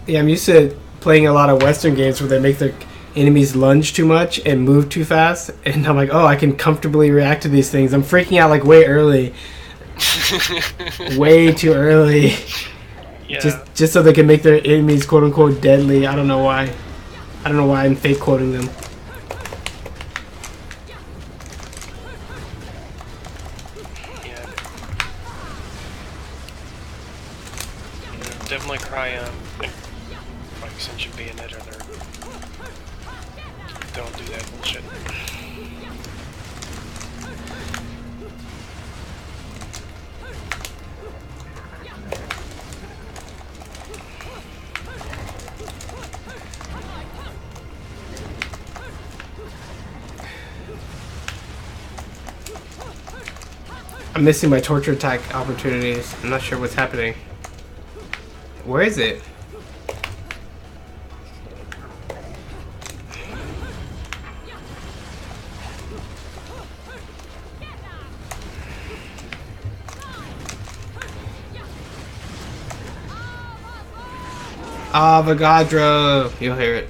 Yeah, I'm used to playing a lot of Western games where they make their enemies lunge too much and move too fast, and I'm like, oh, I can comfortably react to these things. I'm freaking out like way early, way too early,
Yeah.
just so they can make their enemies quote unquote deadly. I don't know why. I don't know why I'm fake quoting them.
Yeah. Definitely cry like since you Bayonetta there. Don't do that bullshit.
I'm missing my torture attack opportunities. I'm not sure what's happening. Where is it? Avogadro! You'll hear it.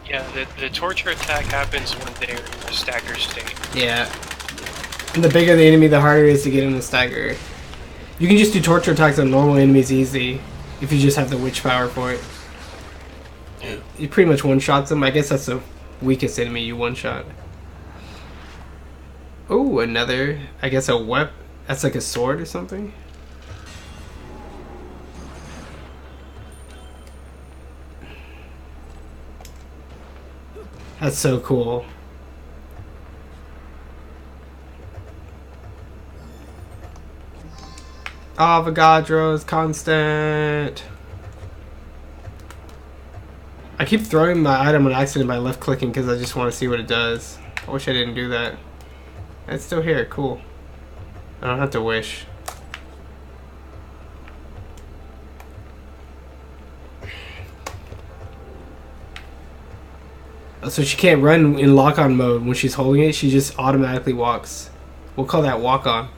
Yeah, the torture attack happens when they're in the stagger state.
Yeah. And the bigger the enemy, the harder it is to get in the stagger. You can just do torture attacks on normal enemies easy if you just have the witch power for it.
Yeah.
You pretty much one-shots them. I guess that's the weakest enemy you one-shot. Oh, another, I guess a weapon. That's like a sword or something. That's so cool. Avogadro's constant. I keep throwing my item on accident by left clicking because I just want to see what it does. I wish I didn't do that. It's still here, cool. I don't have to wish. So she can't run in lock-on mode when she's holding it, she just automatically walks. We'll call that walk-on.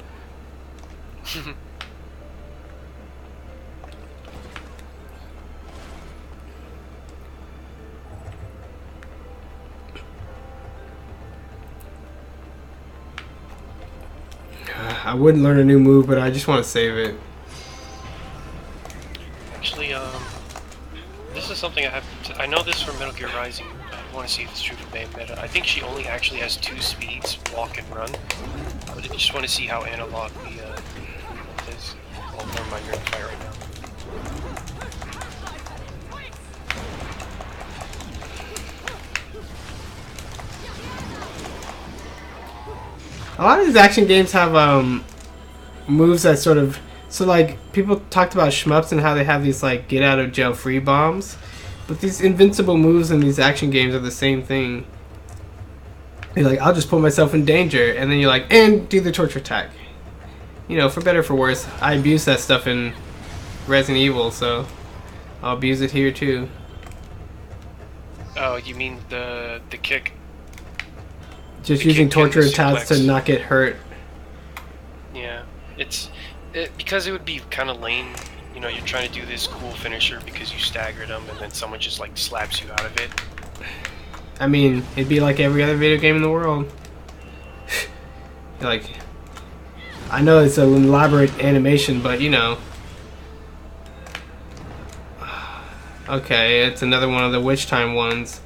I wouldn't learn a new move, but I just want to save it.
Actually, this is something I have to, I know this from Metal Gear Rising. I want to see if it's true for Bayonetta. I think she only actually has 2 speeds, walk and run. But I just want to see how analog the is. Oh, never mind, you're in the fight right now.
A lot of these action games have moves that sort of, so like people talked about shmups and how they have these like get out of jail free bombs, but these invincible moves in these action games are the same thing. You're like, I'll just put myself in danger, and then you're like, and do the torture attack. You know, for better or for worse, I abuse that stuff in Resident Evil, so I'll abuse it here too.
Oh, you mean the kick?
Just
The
using
kick and
torture
the
attacks to
suplex.
not get hurt.
Yeah, because it would be kind of lame. You know, you're trying to do this cool finisher because you staggered them, and then someone just like slaps you out of it.
I mean, it'd be like every other video game in the world. Like, I know it's an elaborate animation, but you know. Okay, it's another one of the Witch Time ones.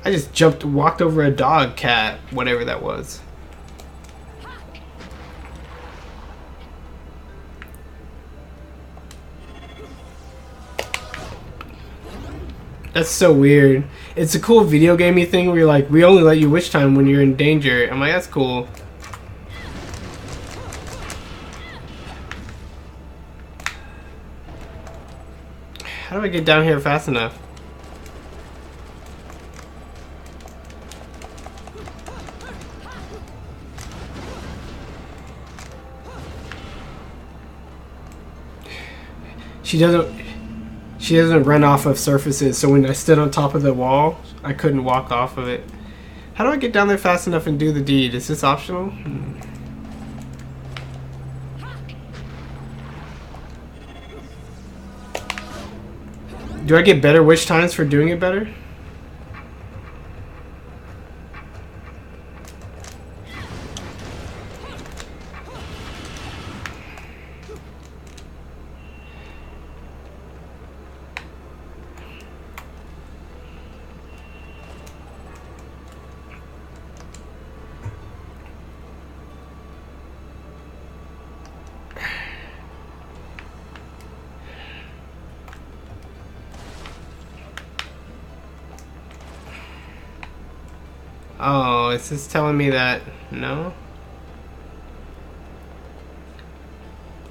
I just walked over a dog, cat, whatever that was. That's so weird. It's a cool video gamey thing where you're like, we only let you witch time when you're in danger. I'm like, that's cool. How do I get down here fast enough? She doesn't run off of surfaces, so when I stood on top of the wall, I couldn't walk off of it. How do I get down there fast enough and do the deed? Is this optional? Do I get better witch times for doing it better? Oh, is this telling me that? No?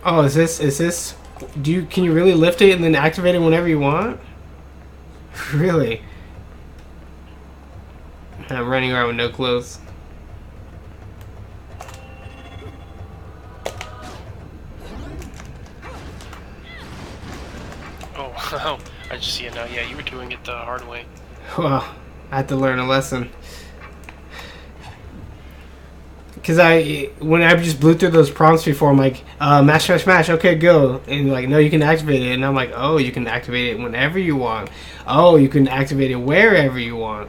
Oh, is this can you really lift it and then activate it whenever you want? Really? I'm running around with no clothes.
Oh, I just see it now. Yeah, you were doing it the hard way.
Well, I had to learn a lesson. Because when I just blew through those prompts before, I'm like, mash, mash, mash, okay, go. And like, no, you can activate it. And I'm like, oh, you can activate it whenever you want. Oh, you can activate it wherever you want.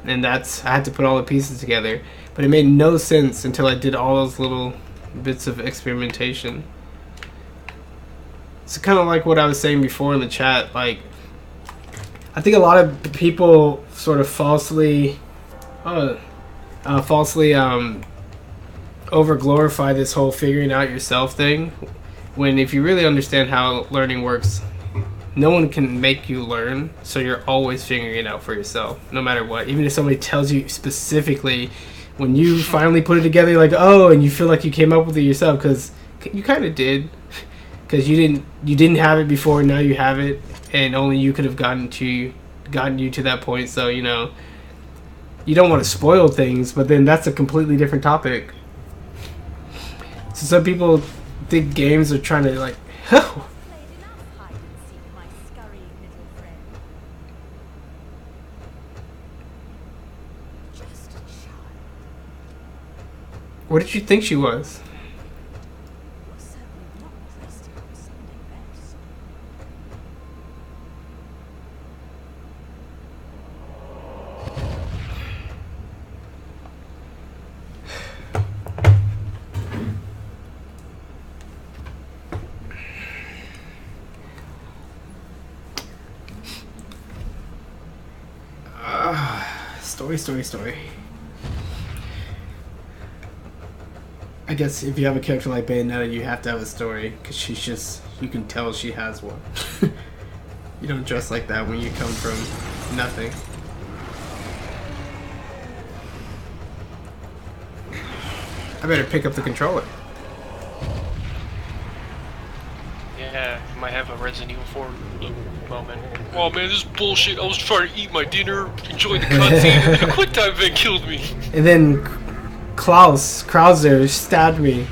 And I had to put all the pieces together. But it made no sense until I did all those little bits of experimentation. It's kind of like what I was saying before in the chat. Like, I think a lot of people sort of falsely over glorify this whole figuring out yourself thing, when if you really understand how learning works, no one can make you learn, so you're always figuring it out for yourself, no matter what. Even if somebody tells you specifically, when you finally put it together, you're like, oh, and you feel like you came up with it yourself, because you kind of did, because you didn't have it before, now you have it, and only you could have gotten you to that point. So you know, you don't want to spoil things, but then that's a completely different topic. So some people think games are trying to like, oh.
Played enough hide and seek, my scurrying little friend. Just a child.
What did you think she was?
You're certainly not dressed in your Sunday best. Story. I guess if you have a character like Bayonetta, you have to have a story, because she's just, you can tell she has one. You don't dress like that when you come from nothing. I better pick up the controller.
Yeah, you might have a Resident Evil 4 moment. Oh man, this is bullshit. I was trying to eat my dinner, enjoy the cutscene, and then a quick time event killed me.
And then Krauser stabbed me,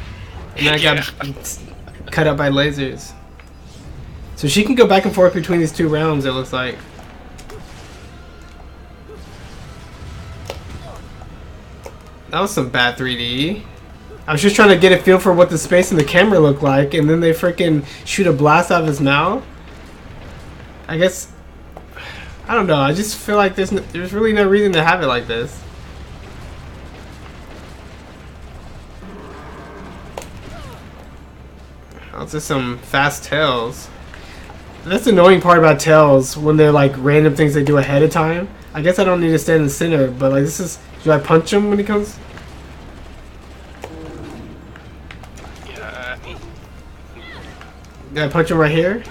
and I got cut up by lasers. So she can go back and forth between these two realms, it looks like. That was some bad 3D. I was just trying to get a feel for what the space and the camera looked like, and then they freaking shoot a blast out of his mouth. I guess, I don't know. I just feel like there's really no reason to have it like this. Oh, it's just some fast tails. That's the annoying part about tails, when they're like random things they do ahead of time. I guess I don't need to stand in the center, but like this is. Do I punch him when he comes?
Yeah.
Did I punch him right here?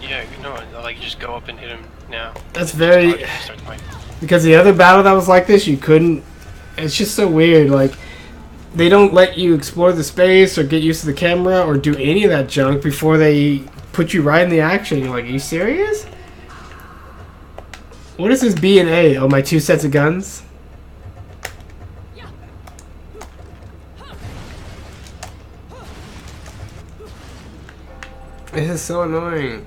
Yeah, no, like just go up and hit him now.
That's very.
Start the fight.
Because the other battle that was like this, you couldn't. It's just so weird. Like, they don't let you explore the space or get used to the camera or do any of that junk before they put you right in the action. You're like, are you serious? What is this B and A? Oh, my two sets of guns? This is so annoying.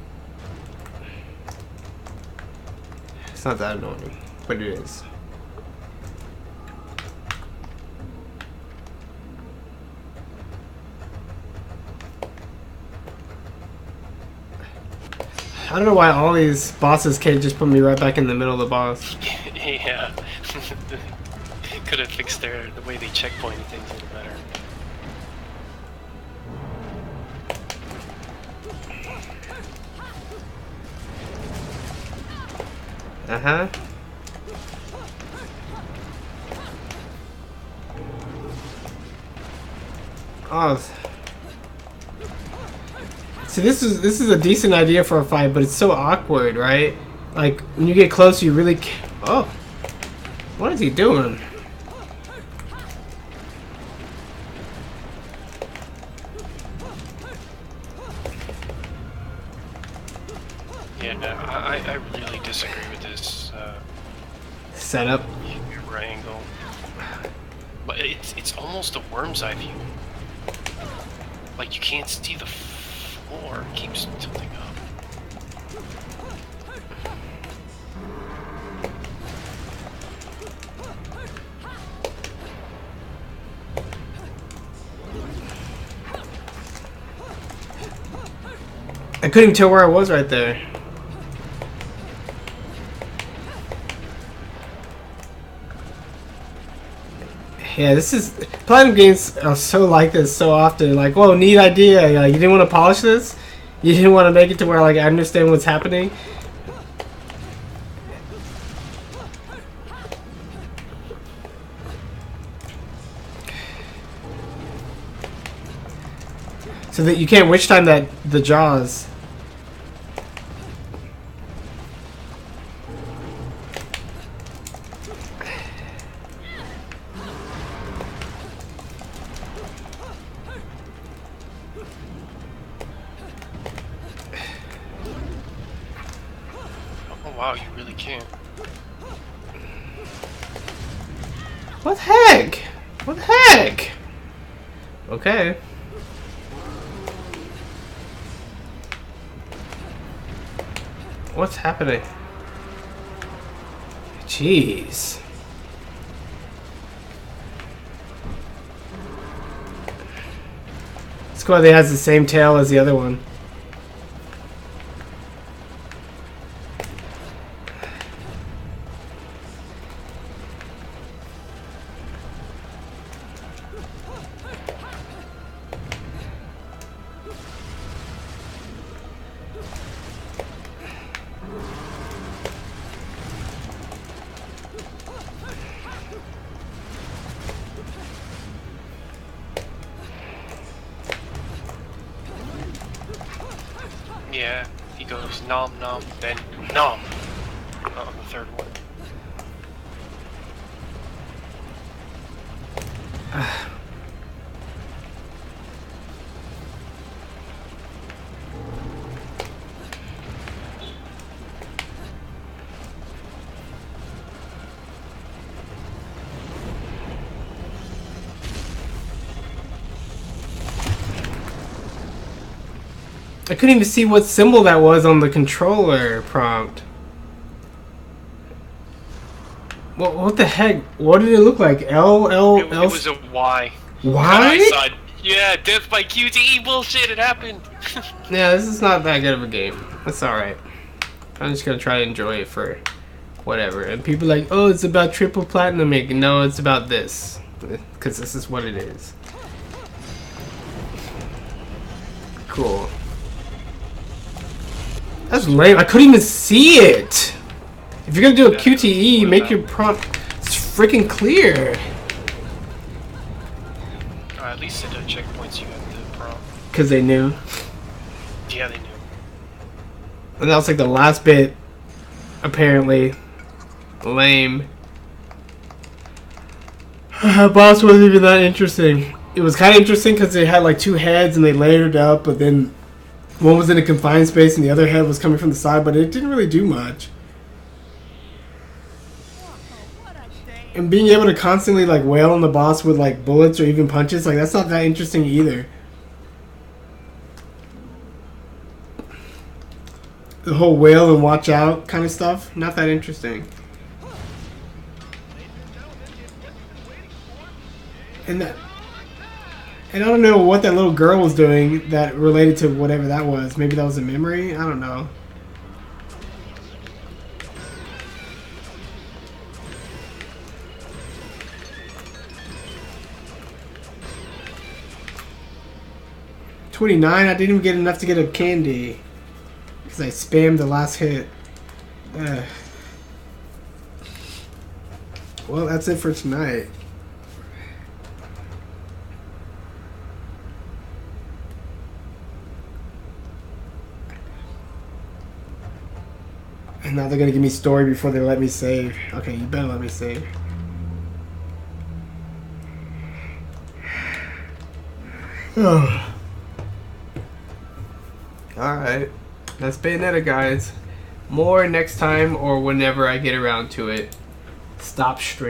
It's not that annoying, but it is. I don't know why all these bosses can't just put me right back in the middle of the boss.
Yeah. Could have fixed the way they checkpointed things a little better.
Uh-huh. Oh. See, this is a decent idea for a fight, but it's so awkward, right? Like, when you get close, you really can't... Oh. What is he doing?
Yeah, no, I really disagree with this
Setup.
camera angle. But it's almost a worm's eye view. Like, you can't see the floor. It keeps tilting up.
I couldn't even tell where I was right there. Yeah, this is... Platinum games are so like this so often. Like, whoa, neat idea. Like, you didn't want to polish this? You didn't want to make it to where, like, I understand what's happening? So that you can't witch time that the jaws.
Oh wow, you really can't.
What the heck? What the heck? Okay. What's happening? Jeez. Squad has the same tail as the other one.
Yeah, he goes nom nom, then nom. On the third one.
I couldn't even see what symbol that was on the controller prompt. What the heck? What did it look like? L L
It
L.
was a Y.
Why?
I saw, yeah, death by QTE bullshit. It happened.
Yeah, this is not that good of a game. That's alright. I'm just gonna try to enjoy it for whatever. And people are like, oh, it's about triple platinum making. No, it's about this. Because this is what it is. Cool. That's lame. I couldn't even see it. If you're gonna do a QTE, make your prompt freaking clear.
At least at the checkpoints you have the prompt.
Because they knew.
Yeah, they knew.
And that was like the last bit. Apparently. Lame. Boss wasn't even that interesting. It was kind of interesting because they had like two heads and they layered it up, but then one was in a confined space and the other head was coming from the side, but it didn't really do much. And being able to constantly like wail on the boss with like bullets or even punches, like that's not that interesting either. The whole wail and watch out kind of stuff, not that interesting. And I don't know what that little girl was doing that related to whatever that was. Maybe that was a memory? I don't know. 29. I didn't even get enough to get a candy because I spammed the last hit. Well, that's it for tonight. And now they're gonna give me story before they let me save. Okay, you better let me save. Oh. Alright. That's Bayonetta, guys. More next time or whenever I get around to it. Stop streaming.